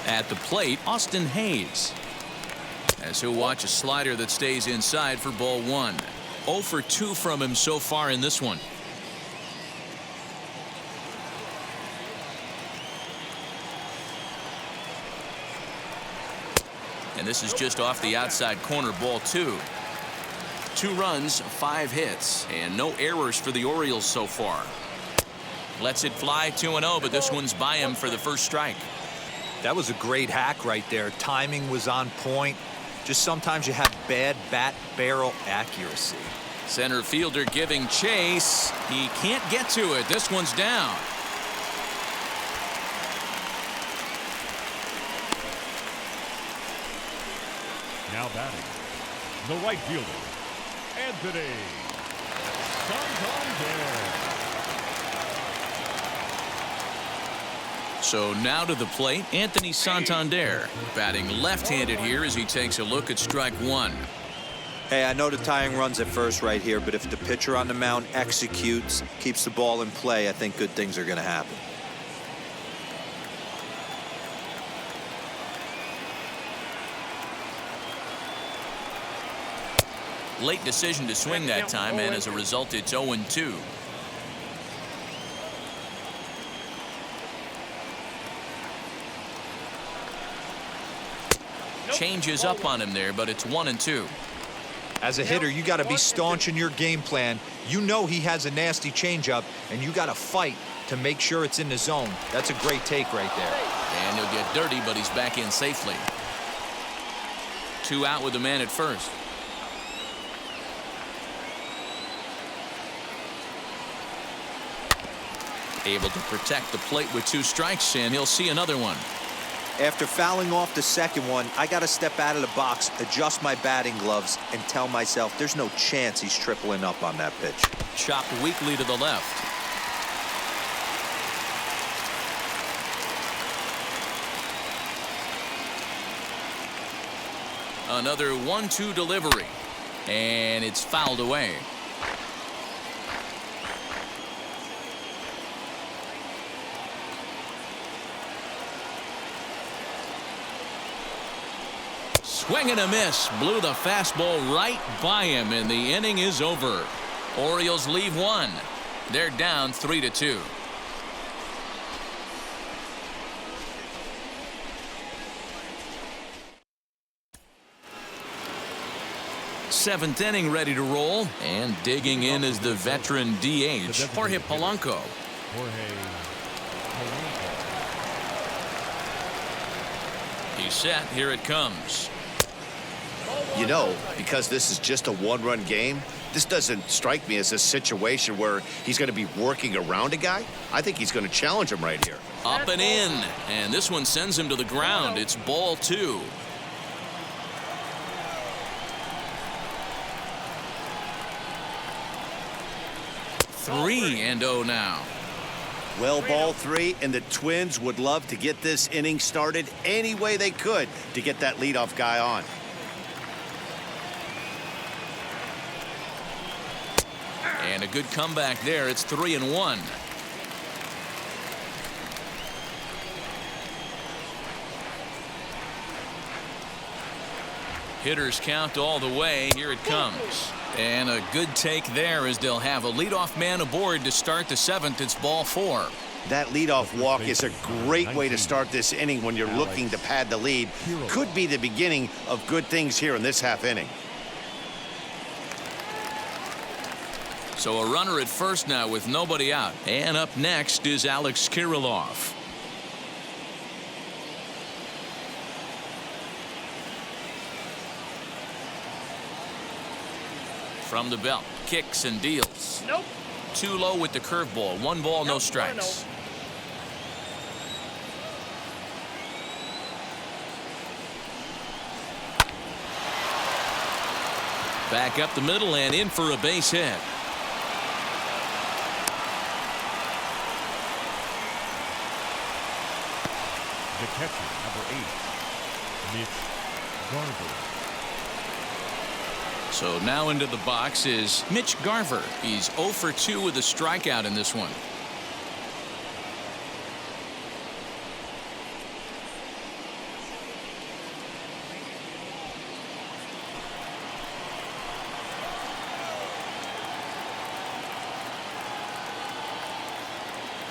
At the plate, Austin Hayes. As he'll watch a slider that stays inside for ball 1. 0 for 2 from him so far in this one. And this is just off the outside corner, ball 2. 2 runs, 5 hits, and no errors for the Orioles so far. Lets it fly 2-0, but this one's by him for the first strike. That was a great hack right there. Timing was on point. Just sometimes you have bad bat barrel accuracy. Center fielder giving chase. He can't get to it. This one's down. Now batting, the right fielder, Anthony Santander. So now to the plate, Anthony Santander. Batting left-handed here as he takes a look at strike 1. Hey, I know the tying run's at first right here, but if the pitcher on the mound executes, keeps the ball in play, I think good things are going to happen. Late decision to swing that time, and as a result, it's 0-2. Changes up on him there, but it's 1-2. As a hitter, you got to be staunch in your game plan. You know he has a nasty changeup, and you got to fight to make sure it's in the zone. That's a great take right there. And he'll get dirty, but he's back in safely. 2 out with the man at first. Able to protect the plate with 2 strikes, and he'll see another one. After fouling off the second one, I got to step out of the box, adjust my batting gloves, and tell myself there's no chance he's tripling up on that pitch. Chopped weakly to the left. Another 1-2 delivery, and it's fouled away. Swing and a miss. Blew the fastball right by him, and the inning is over. Orioles leave 1. They're down 3-2. Seventh inning ready to roll, and digging in is the veteran DH, Jorge Polanco. He's set. Here it comes. You know, because this is just a 1-run game, this doesn't strike me as a situation where he's going to be working around a guy. I think he's going to challenge him right here. Up and in, and this one sends him to the ground. It's ball 2. Three and 0 now. Well, ball 3, and the Twins would love to get this inning started any way they could to get that leadoff guy on. And a good comeback there. It's 3-1. Hitters count all the way. Here it comes. And a good take there as they'll have a leadoff man aboard to start the 7th. It's ball 4. That leadoff walk is a great way to start this inning when you're looking to pad the lead. Could be the beginning of good things here in this half inning. So a runner at first now with nobody out. And up next is Alex Kirilloff. From the belt, kicks and deals. Nope. Too low with the curveball. 1 ball, no strikes. Back up the middle and in for a base hit. The catcher, number 8, Mitch Garver. So now into the box is Mitch Garver. He's 0 for 2 with a strikeout in this one.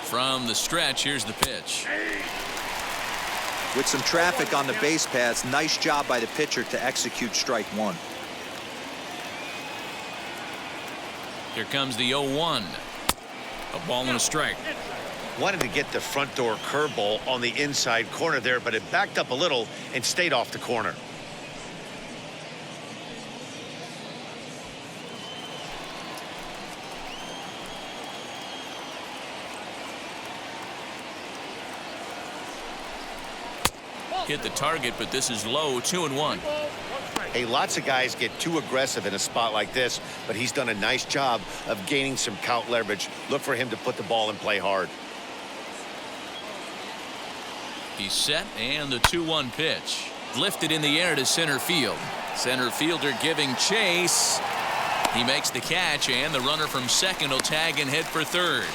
From the stretch, here's the pitch. With some traffic on the base paths, nice job by the pitcher to execute strike 1. Here comes the 0-1. A ball and a strike. Wanted to get the front door curveball on the inside corner there, but it backed up a little and stayed off the corner. Hit the target, but this is low. 2-1. Hey, lots of guys get too aggressive in a spot like this, but he's done a nice job of gaining some count leverage. Look for him to put the ball in play hard. He's set, and the 2-1 pitch. Lifted in the air to center field. Center fielder giving chase. He makes the catch, and the runner from second will tag and head for third.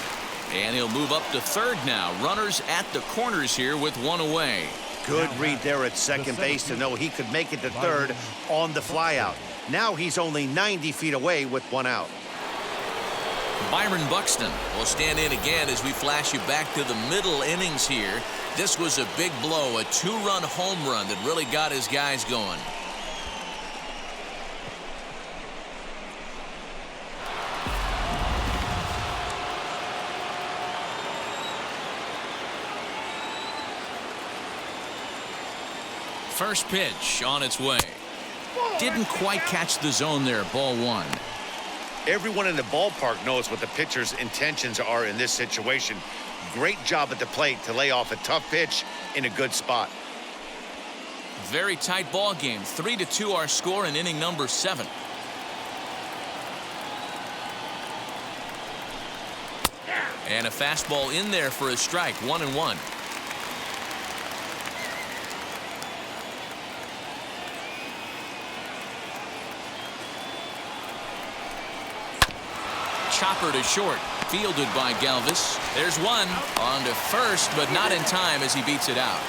And he'll move up to third now. Runners at the corners here with 1 away. Good read there at second base to know he could make it to third on the flyout. Now he's only 90 feet away with 1 out. Byron Buxton will stand in again as we flash you back to the middle innings here. This was a big blow, a 2-run home run that really got his guys going. First pitch on its way. Didn't quite catch the zone there. Ball one. Everyone in the ballpark knows what the pitcher's intentions are in this situation. Great job at the plate to lay off a tough pitch in a good spot. Very tight ball game. 3-2 our score in inning number 7. And a fastball in there for a strike. 1-1. Chopper to short. Fielded by Galvis. There's one. On to first, but not in time as he beats it out.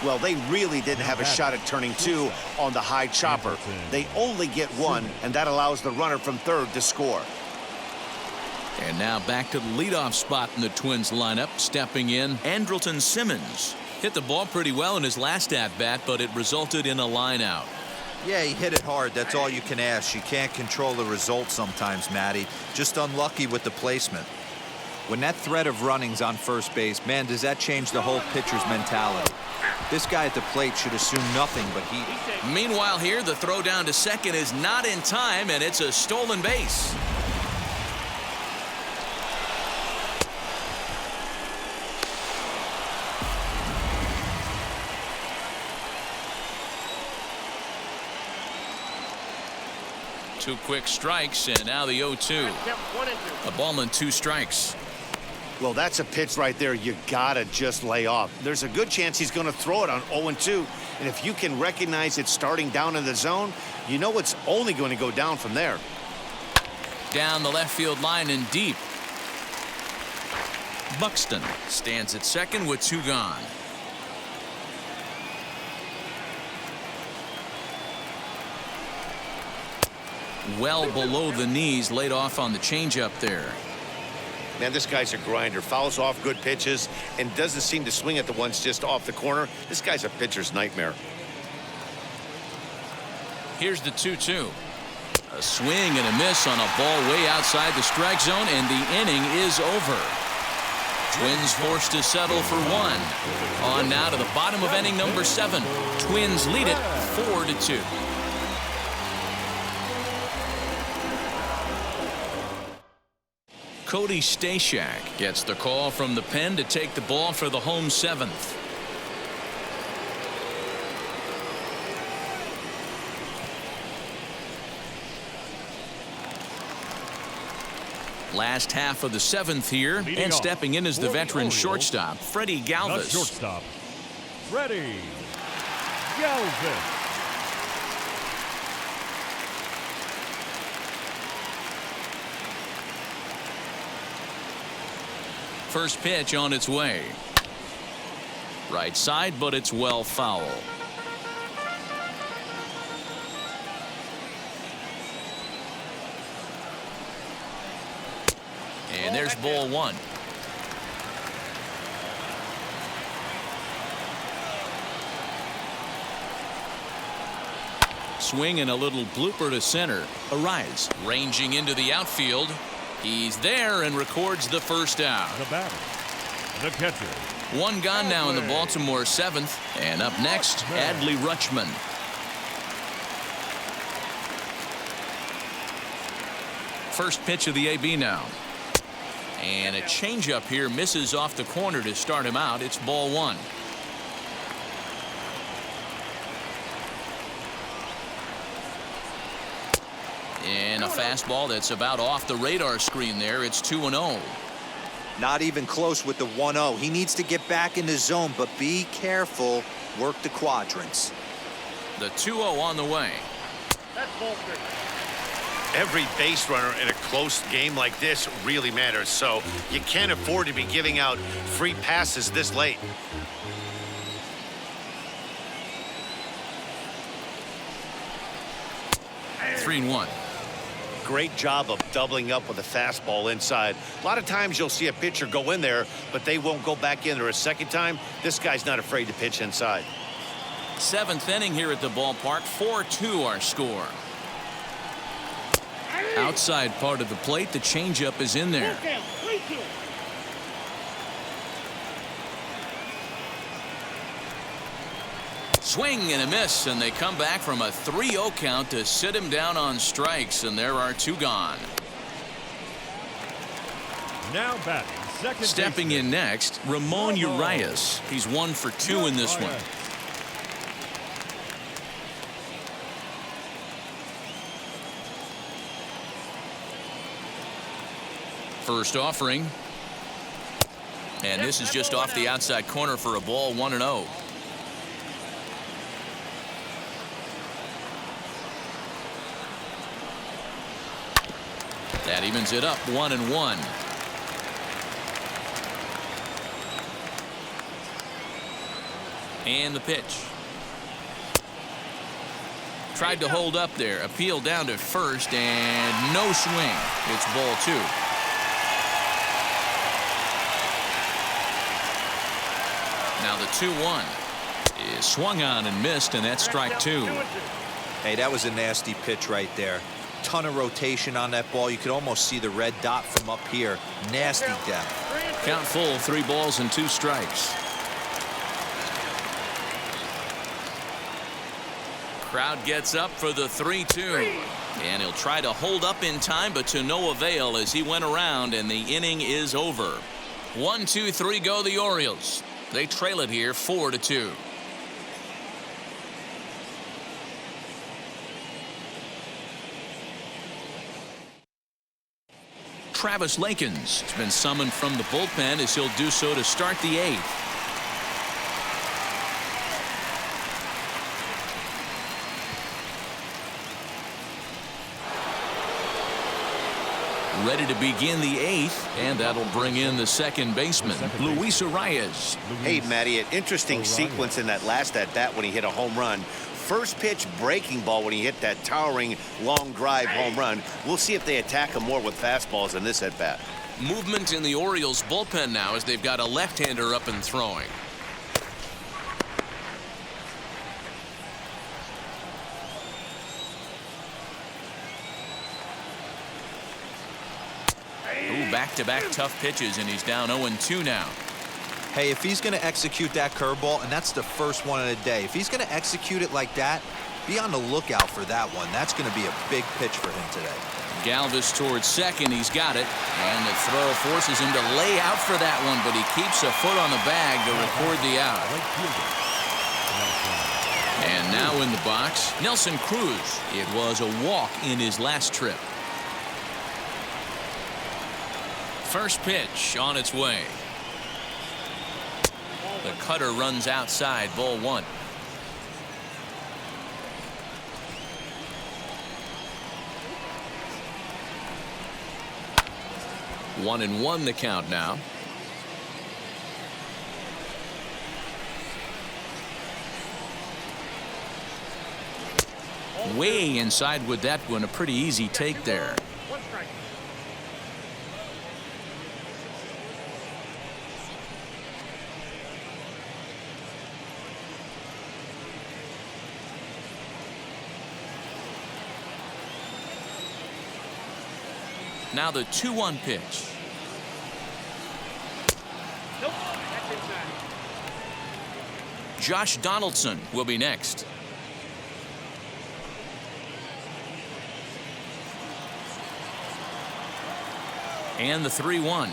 Well, they really didn't have a shot at turning 2 on the high chopper. They only get 1, and that allows the runner from third to score. And now back to the leadoff spot in the Twins lineup. Stepping in, Andrelton Simmons. Hit the ball pretty well in his last at-bat, but it resulted in a line out. Yeah, he hit it hard. That's all you can ask. You can't control the result sometimes, Matty. Just unlucky with the placement. When that threat of running's on first base, man, does that change the whole pitcher's mentality. This guy at the plate should assume nothing but heat. Meanwhile here, the throw down to second is not in time, and it's a stolen base. Two quick strikes, and now the 0-2. A ball and 2 strikes. Well, that's a pitch right there you gotta just lay off. There's a good chance he's going to throw it on 0-2, and if you can recognize it starting down in the zone, you know it's only going to go down from there. Down the left field line and deep. Buxton stands at second with 2 gone. Well below the knees, laid off on the changeup there. Man, this guy's a grinder. Fouls off good pitches and doesn't seem to swing at the ones just off the corner. This guy's a pitcher's nightmare. Here's the 2-2. A swing and a miss on a ball way outside the strike zone, and the inning is over. Twins forced to settle for 1. On now to the bottom of inning number 7. Twins lead it 4-2. Cody Stashak gets the call from the pen to take the ball for the home 7th. Last half of the 7th here, and stepping in is the veteran shortstop, Freddie Galvis. The shortstop, Freddie Galvis. First pitch on its way. Right side, but it's well foul. And there's ball 1. Swing and a little blooper to center. Arise, ranging into the outfield. He's there and records the first out. The batter, the catcher. 1 gone now in the Baltimore 7th. And up next, Adley Rutschman. First pitch of the AB now. And a changeup here misses off the corner to start him out. It's ball 1. And a fastball that's about off the radar screen there. It's 2-0. Not even close with the 1-0. He needs to get back in the zone, but be careful. Work the quadrants. The 2-0 on the way. That's ball 3. Every base runner in a close game like this really matters, so you can't afford to be giving out free passes this late. Three and 1. Great job of doubling up with a fastball inside. A lot of times you'll see a pitcher go in there, but they won't go back in there a second time. This guy's not afraid to pitch inside. 7th inning here at the ballpark. 4-2 our score. Outside part of the plate, the changeup is in there. Swing and a miss, and they come back from a 3-0 count to sit him down on strikes, and there are 2 gone. Now batting second. Stepping in next, Ramon Urias. He's 1 for 2 in this one. First offering. And this is just off the outside corner for a ball, 1-0. That evens it up, 1-1. And the pitch. Tried to hold up there. Appeal down to first, and no swing. It's ball 2. Now the 2-1 is swung on and missed, and that's strike 2. Hey, that was a nasty pitch right there. Ton of rotation on that ball. You could almost see the red dot from up here. Nasty depth. Count full, 3 balls and 2 strikes. Crowd gets up for the 3-2. And he'll try to hold up in time, but to no avail as he went around, and the inning is over. 1, 2, 3 go the Orioles. They trail it here 4-2. Travis Lakins has been summoned from the bullpen as he'll do so to start the 8th. Ready to begin the 8th, and that'll bring in the second baseman, Luis Arias. Hey, Matty, an interesting sequence in that last at-bat when he hit a home run. First pitch breaking ball when he hit that towering long drive home run. We'll see if they attack him more with fastballs in this at-bat. Movement in the Orioles bullpen now as they've got a left-hander up and throwing. Back-to-back tough pitches, and he's down 0-2 now. Hey, if he's going to execute that curveball, and that's the first one of the day, if he's going to execute it like that, be on the lookout for that one. That's going to be a big pitch for him today. Galvis towards second. He's got it, and the throw forces him to lay out for that one, but he keeps a foot on the bag to record the out. And now in the box, Nelson Cruz. It was a walk in his last trip. First pitch on its way. The cutter runs outside, ball 1. One and one the count now. Way inside with that one, a pretty easy take there. Now the 2-1 pitch. Nope, that's inside. Josh Donaldson will be next. And the 3-1.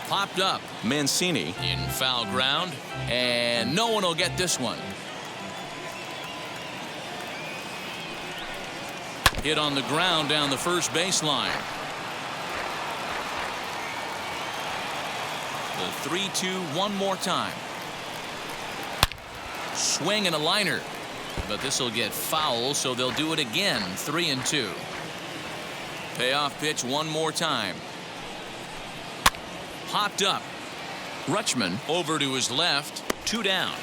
Popped up. Mancini in foul ground, and no one will get this one. Hit on the ground down the first baseline. The 3-2 one more time. Swing and a liner, but this will get foul, so they'll do it again. 3-2. Payoff pitch one more time. Popped up. Rutschman over to his left. 2 down.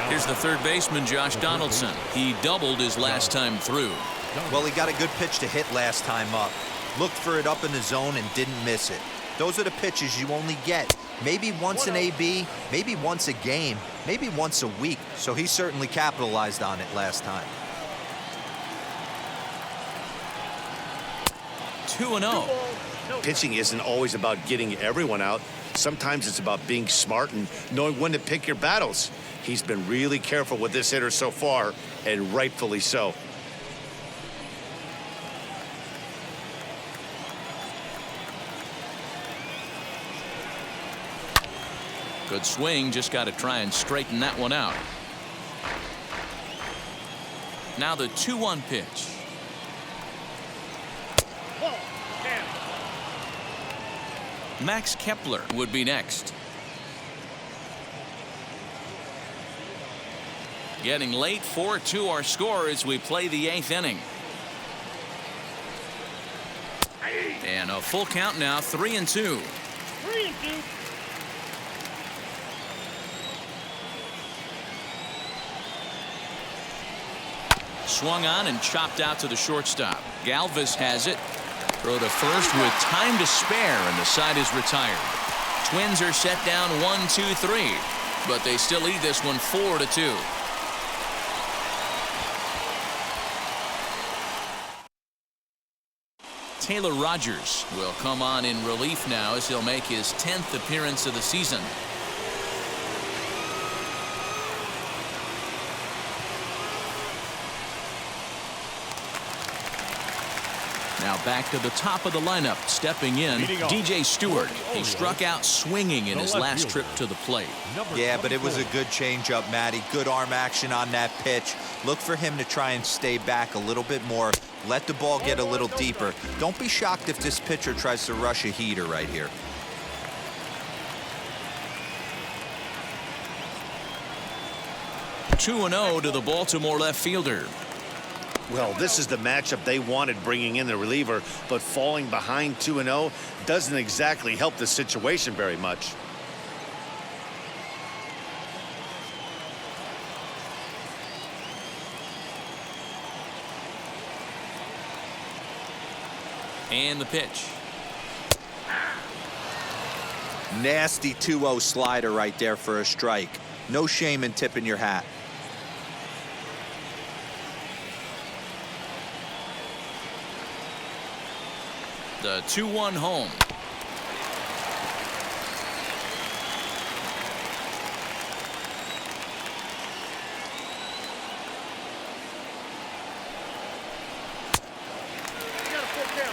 Here's the third baseman, Josh Donaldson. He doubled his last time through. Well, he got a good pitch to hit last time up. Looked for it up in the zone and didn't miss it. Those are the pitches you only get maybe once an AB, maybe once a game, maybe once a week. So he certainly capitalized on it last time. 2-0. Pitching isn't always about getting everyone out. Sometimes it's about being smart and knowing when to pick your battles. He's been really careful with this hitter so far, and rightfully so. Good swing, just got to try and straighten that one out. Now the 2-1 pitch. Max Kepler would be next. Getting late, 4-2 our score as we play the 8th inning. And a full count now, 3-2. 3-2. Swung on and chopped out to the shortstop. Galvis has it. Throw to first with time to spare, and the side is retired. Twins are set down 1-2-3, but they still lead this one 4-2. Taylor Rogers will come on in relief now as he'll make his 10th appearance of the season. Now back to the top of the lineup, stepping in, DJ Stewart. He struck out swinging in his last trip to the plate. Yeah, but it was a good changeup, Matty. Good arm action on that pitch. Look for him to try and stay back a little bit more. Let the ball get a little deeper. Don't be shocked if this pitcher tries to rush a heater right here. (2-0) to the Baltimore left fielder. Well, this is the matchup they wanted, bringing in the reliever, but falling behind 2-0 doesn't exactly help the situation very much. And the pitch. Nasty 2-0 slider right there for a strike. No shame in tipping your hat. The 2-1 home.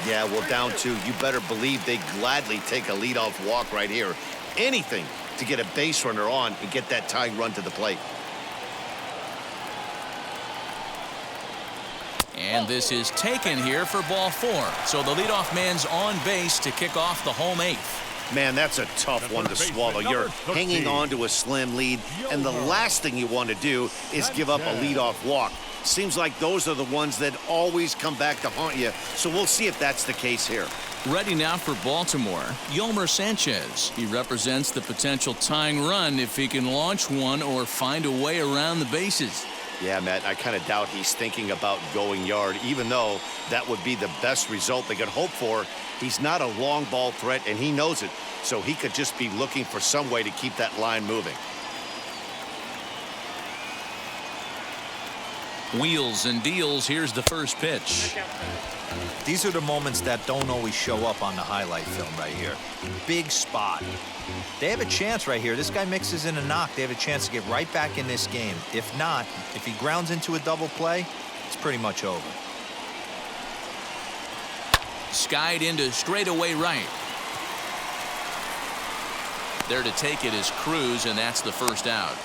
Yeah, well, down 2. You better believe they gladly take a leadoff walk right here. Anything to get a base runner on and get that tying run to the plate. And this is taken here for ball 4. So the leadoff man's on base to kick off the home 8th. Man, that's a tough one to swallow. You're hanging on to a slim lead, and the last thing you want to do is give up a leadoff walk. Seems like those are the ones that always come back to haunt you, so we'll see if that's the case here. Ready now for Baltimore, Yolmer Sanchez. He represents the potential tying run if he can launch one or find a way around the bases. Yeah, Matt, I kind of doubt he's thinking about going yard, even though that would be the best result they could hope for. He's not a long ball threat, and he knows it, so he could just be looking for some way to keep that line moving. Wheels and deals. Here's the first pitch. These are the moments that don't always show up on the highlight film right here. Big spot. They have a chance right here. This guy mixes in a knock. They have a chance to get right back in this game. If not, if he grounds into a double play, it's pretty much over. Skied into straightaway right. There to take it is Cruz, and that's the first out.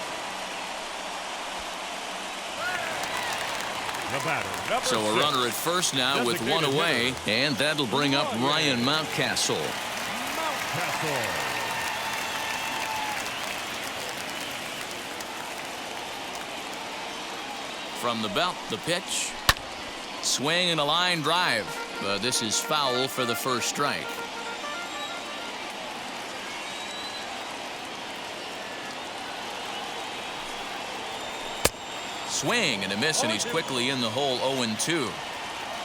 So a runner at first now with one away, and that'll bring up Ryan Mountcastle. From the belt, the pitch. Swing and a line drive, but this is foul for the first strike. Swing and a miss, and he's quickly in the hole. 0-2.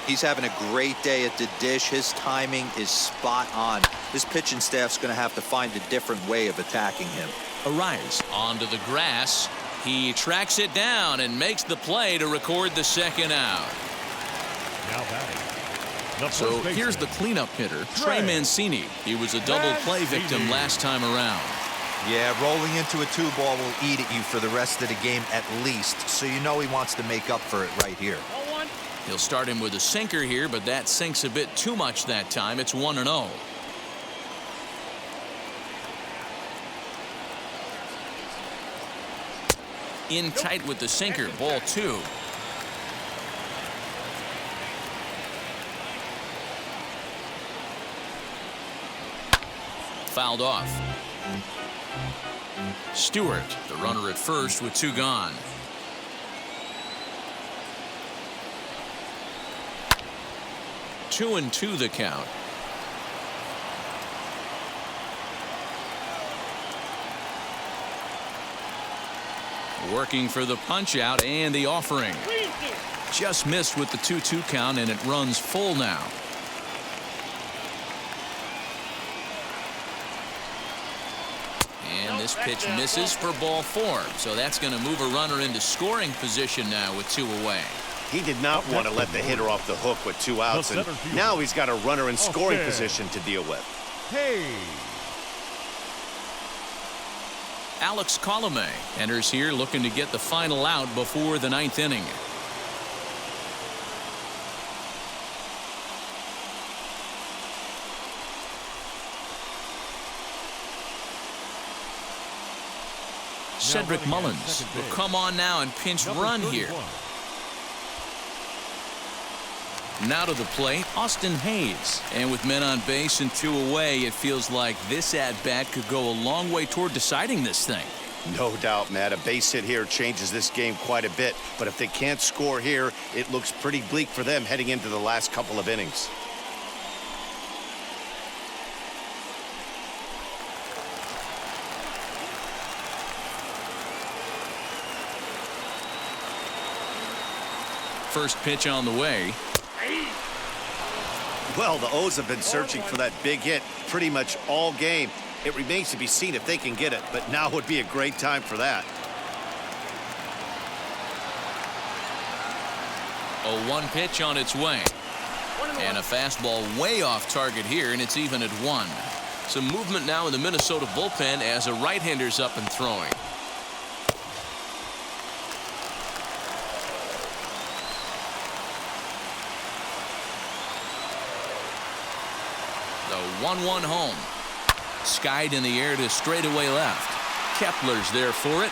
He's having a great day at the dish. His timing is spot on. This pitching staff's going to have to find a different way of attacking him. Arise onto the grass. He tracks it down and makes the play to record the second out. Now batting, So here's the cleanup hitter, Trey Mancini. He was a double play victim last time around. Yeah, rolling into a 2-ball will eat at you for the rest of the game at least, so you know he wants to make up for it right here. He'll start him with a sinker here, but that sinks a bit too much that time. It's 1-0. In tight with the sinker, ball 2. Fouled off. Stewart, the runner at first with 2 gone. Two and 2 the count. Working for the punch out and the offering. Just missed with the 2-2 count, and it runs full now. And this pitch misses for ball 4. So that's going to move a runner into scoring position now with 2 away. He did not want to let the hitter off the hook with 2 outs, and now he's got a runner in scoring position to deal with. Hey. Alex Colomé enters here looking to get the final out before the 9th inning. Cedric Mullins will come on now and pinch run here. Now to the plate, Austin Hayes. And with men on base and 2 away, it feels like this at-bat could go a long way toward deciding this thing. No doubt, Matt. A base hit here changes this game quite a bit. But if they can't score here, it looks pretty bleak for them heading into the last couple of innings. First pitch on the way. Well, the O's have been searching for that big hit pretty much all game. It remains to be seen if they can get it, but now would be a great time for that. A 1 pitch on its way. And a fastball way off target here, and it's even at 1. Some movement now in the Minnesota bullpen as a right-hander's up and throwing. The 1-1 home. Skied in the air to straightaway left. Kepler's there for it.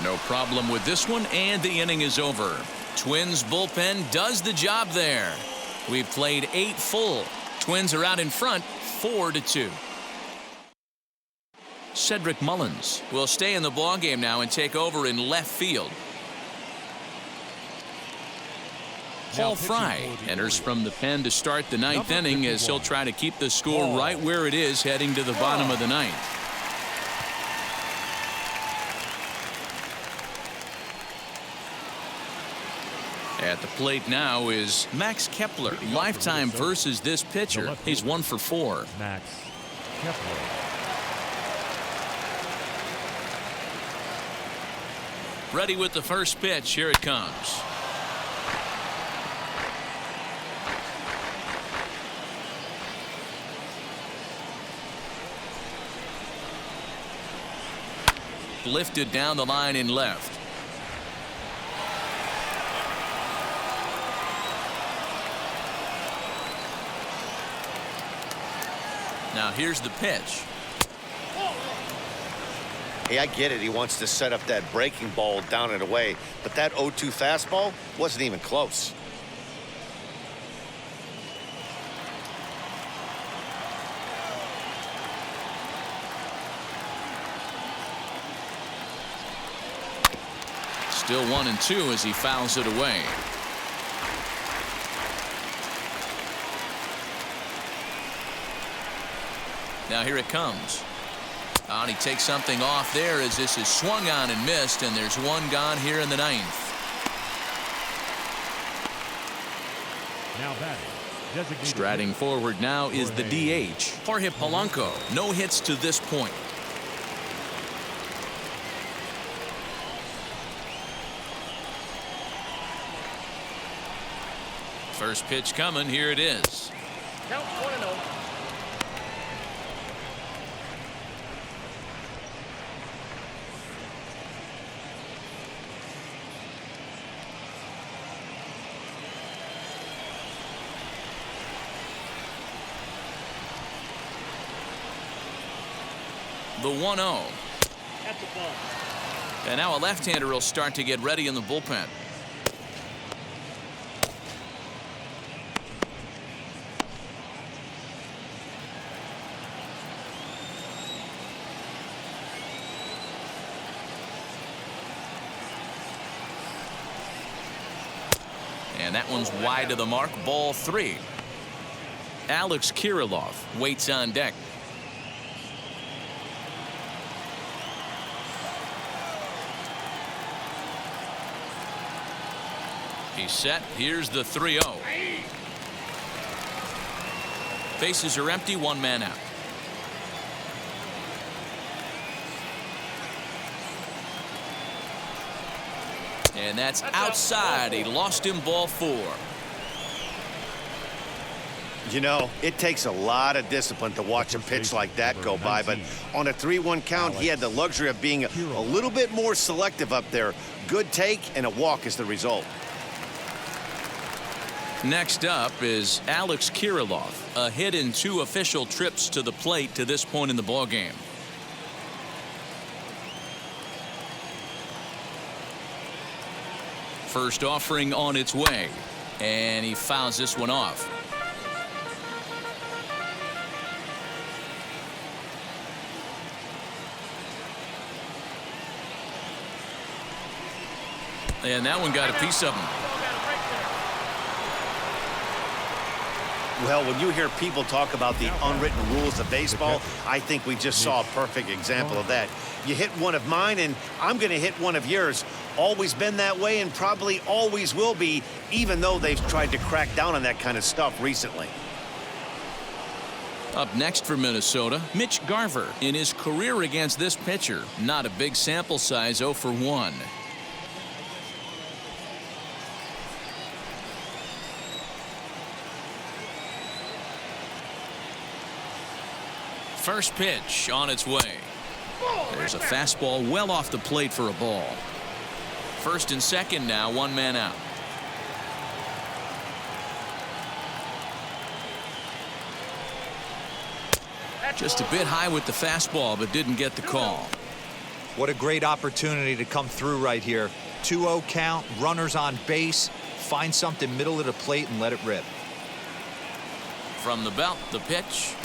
No problem with this one, and the inning is over. Twins bullpen does the job there. We've played 8 full. Twins are out in front 4-2. Cedric Mullins will stay in the ballgame now and take over in left field. Paul Fry enters from the pen to start the 9th inning as he'll try to keep the score right where it is heading to the bottom of the 9th. At the plate now is Max Kepler. Lifetime versus this pitcher. He's 1 for 4. Max Kepler. Ready with the first pitch. Here it comes. Lifted down the line in left. Now here's the pitch. Hey, I get it. He wants to set up that breaking ball down and away, but that 0-2 fastball wasn't even close. Still 1-2 as he fouls it away. Now here it comes. And he takes something off there as this is swung on and missed, and there's 1 gone here in the 9th. Now batting. Striding forward now is the DH, Jorge Polanco. No hits to this point. First pitch coming. Here it is. Count 1-0. The 1-0. That's a ball. And now a left-hander will start to get ready in the bullpen. And that one's wide to the mark. Ball 3. Alex Kirilloff waits on deck. He's set. Here's the 3-0. Bases are empty. One man out. And that's outside. He lost him. Ball 4. You know, it takes a lot of discipline to watch a pitch like that go by, but on a 3-1 count, he had the luxury of being a little bit more selective up there. Good take and a walk is the result. Next up is Alex Kirilloff, a hit in 2 official trips to the plate to this point in the ballgame. First offering on its way, and he fouls this one off. And that one got a piece of him. Well, when you hear people talk about the unwritten rules of baseball, I think we just saw a perfect example of that. You hit one of mine, and I'm going to hit one of yours. Always been that way and probably always will be, even though they've tried to crack down on that kind of stuff recently. Up next for Minnesota, Mitch Garver. In his career against this pitcher, not a big sample size, 0 for 1. First pitch on its way. There's a fastball well off the plate for a ball. First and second now, one man out. Just a bit high with the fastball, but didn't get the call. What a great opportunity to come through right here. 2-0 count, runners on base. Find something middle of the plate and let it rip. From the belt, the pitch.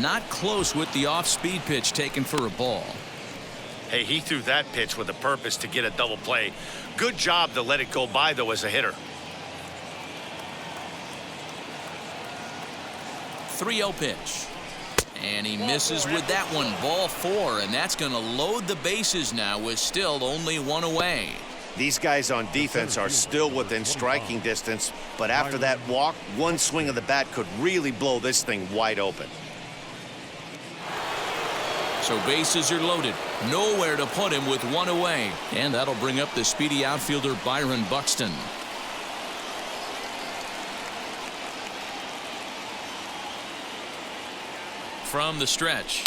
Not close with the off-speed pitch taken for a ball. Hey, he threw that pitch with a purpose to get a double play. Good job to let it go by, though, as a hitter. 3-0 pitch. And he misses with that one. Ball 4, and that's going to load the bases now with still only one away. These guys on defense are still within striking distance, but after that walk, one swing of the bat could really blow this thing wide open. So bases are loaded. Nowhere to put him with one away. And that'll bring up the speedy outfielder Byron Buxton. From the stretch.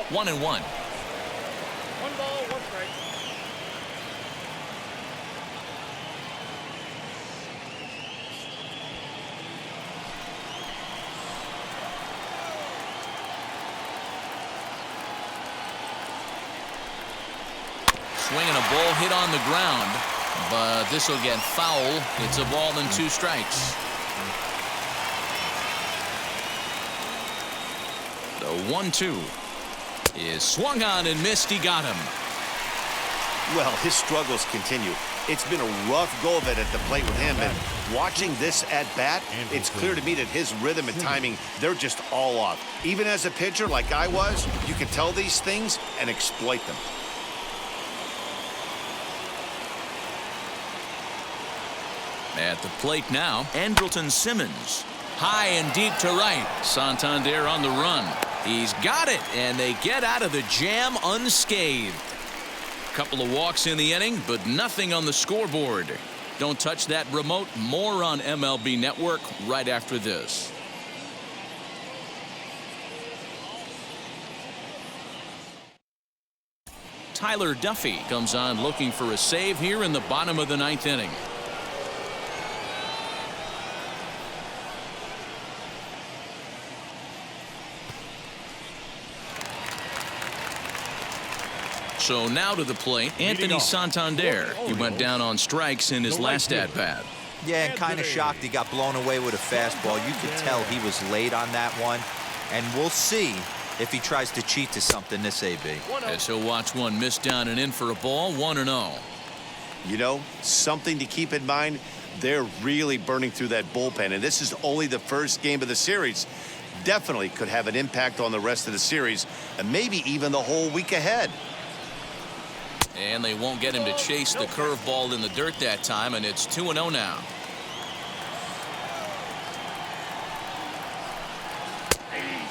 One and one. One ball, one strike. Swinging a ball hit on the ground, but this will get foul. It's a ball and 2 strikes. The 1-2 is swung on and missed. He got him. Well, his struggles continue. It's been a rough go of it at the plate with him, and watching this at bat, it's clear to me that his rhythm and timing, they're just all off. Even as a pitcher like I was, you can tell these things and exploit them. At the plate now, Andrelton Simmons. High and deep to right. Santander on the run. He's got it, and they get out of the jam unscathed. Couple of walks in the inning, but nothing on the scoreboard. Don't touch that remote. More on MLB Network right after this. Tyler Duffy comes on looking for a save here in the bottom of the ninth inning. So now to the plate, Anthony Santander. He went down on strikes in his last at-bat. Yeah, and kind of shocked he got blown away with a fastball. You could tell he was late on that one. And we'll see if he tries to cheat to something this AB. As he'll watch one miss down and in for a ball, 1-0. You know, something to keep in mind, they're really burning through that bullpen, and this is only the first game of the series. Definitely could have an impact on the rest of the series, and maybe even the whole week ahead. And they won't get him to chase the curveball in the dirt that time, and it's 2-0 now.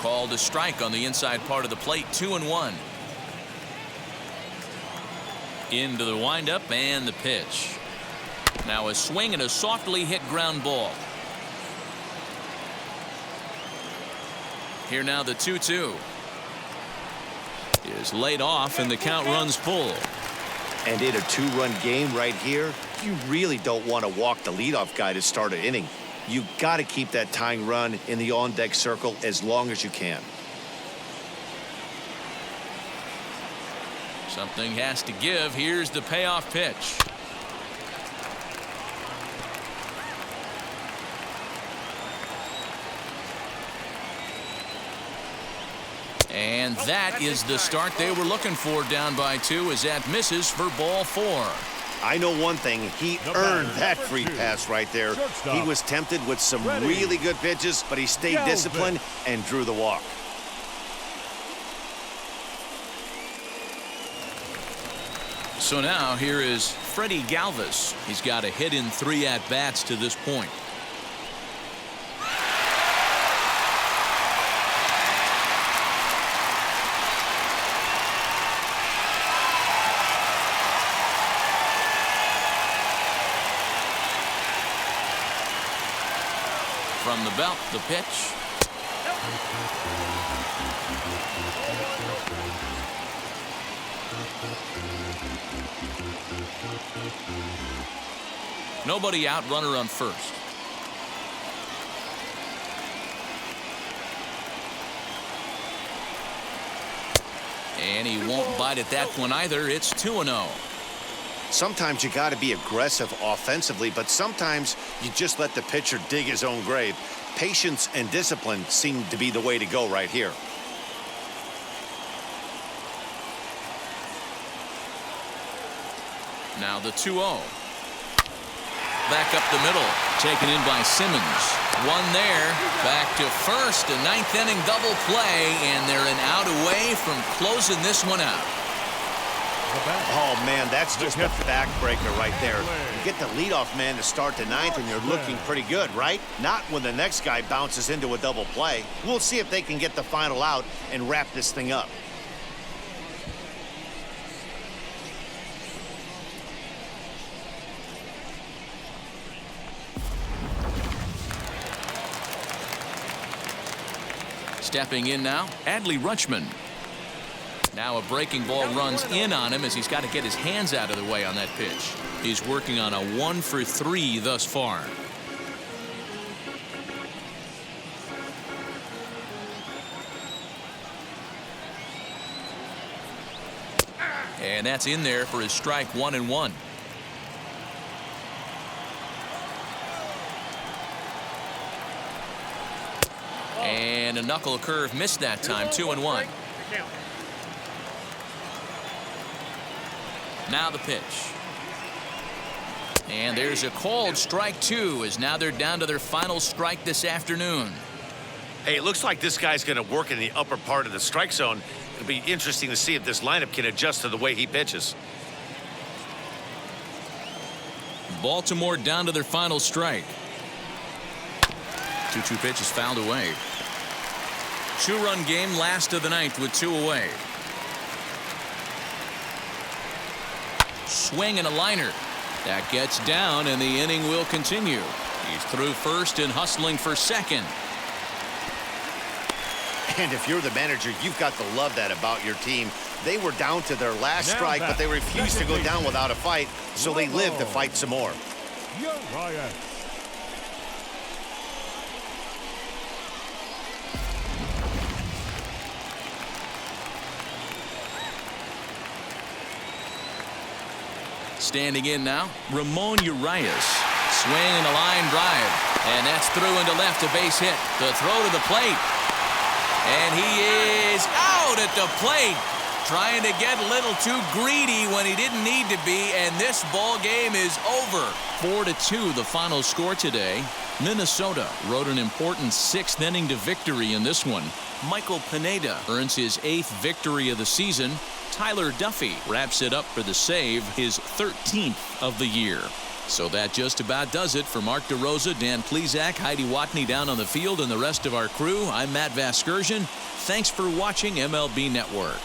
Called a strike on the inside part of the plate, 2-1. Into the windup and the pitch. Now a swing and a softly hit ground ball. Here now the 2-2. Is laid off and the count runs full. And in a two-run game right here, you really don't want to walk the leadoff guy to start an inning. You got to keep that tying run in the on-deck circle as long as you can. Something has to give. Here's the payoff pitch. And that is the start they were looking for, down by 2, as that misses for ball 4. I know one thing, he earned that free pass right there. He was tempted with some really good pitches, but he stayed disciplined and drew the walk. So now here is Freddie Galvis. He's got a hit in 3 at-bats to this point. From the belt, the pitch. Nobody out, runner on first. And he won't bite at that one either. It's 2-0. Sometimes you got to be aggressive offensively, but sometimes you just let the pitcher dig his own grave. Patience and discipline seem to be the way to go right here. Now the 2-0. Back up the middle, taken in by Simmons. One there, back to first, a ninth inning double play, and they're an out away from closing this one out. Oh, man, that's just a backbreaker right there. You get the leadoff man to start the ninth, and you're looking pretty good, right? Not when the next guy bounces into a double play. We'll see if they can get the final out and wrap this thing up. Stepping in now, Adley Rutschman. Now a breaking ball runs in on him as he's got to get his hands out of the way on that pitch. He's working on a 1-for-3 thus far. And that's in there for his strike, 1-1. And a knuckle curve missed that time, 2-1. Now the pitch. And there's a called strike 2, as now they're down to their final strike this afternoon. Hey, it looks like this guy's going to work in the upper part of the strike zone. It'll be interesting to see if this lineup can adjust to the way he pitches. Baltimore down to their final strike. 2-2 pitch is fouled away. Two-run game, last of the ninth with 2 away. Swing and a liner. That gets down, and the inning will continue. He's through first and hustling for second. And if you're the manager, you've got to love that about your team. They were down to their last strike, but they refused to go down without a fight, so they lived to fight some more. Ryan. Standing in now, Ramon Urias. Swing and a line drive. And that's through into left, a base hit. The throw to the plate. And he is out at the plate. Trying to get a little too greedy when he didn't need to be, and this ball game is over. 4-2 the final score today. Minnesota rode an important 6th inning to victory in this one. Michael Pineda earns his 8th victory of the season. Tyler Duffy wraps it up for the save, his 13th of the year. So that just about does it for Mark DeRosa, Dan Plesac, Heidi Watney down on the field, and the rest of our crew. I'm Matt Vasgersian. Thanks for watching MLB Network.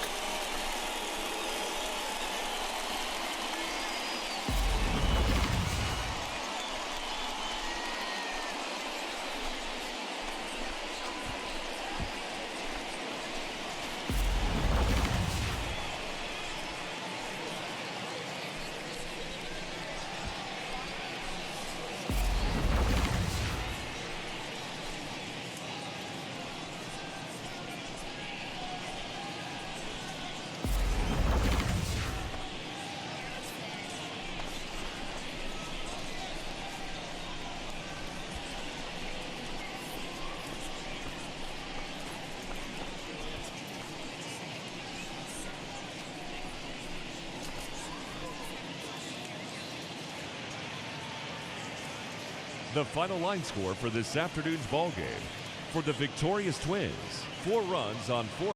The final line score for this afternoon's ball game. For the victorious Twins, 4 runs on 4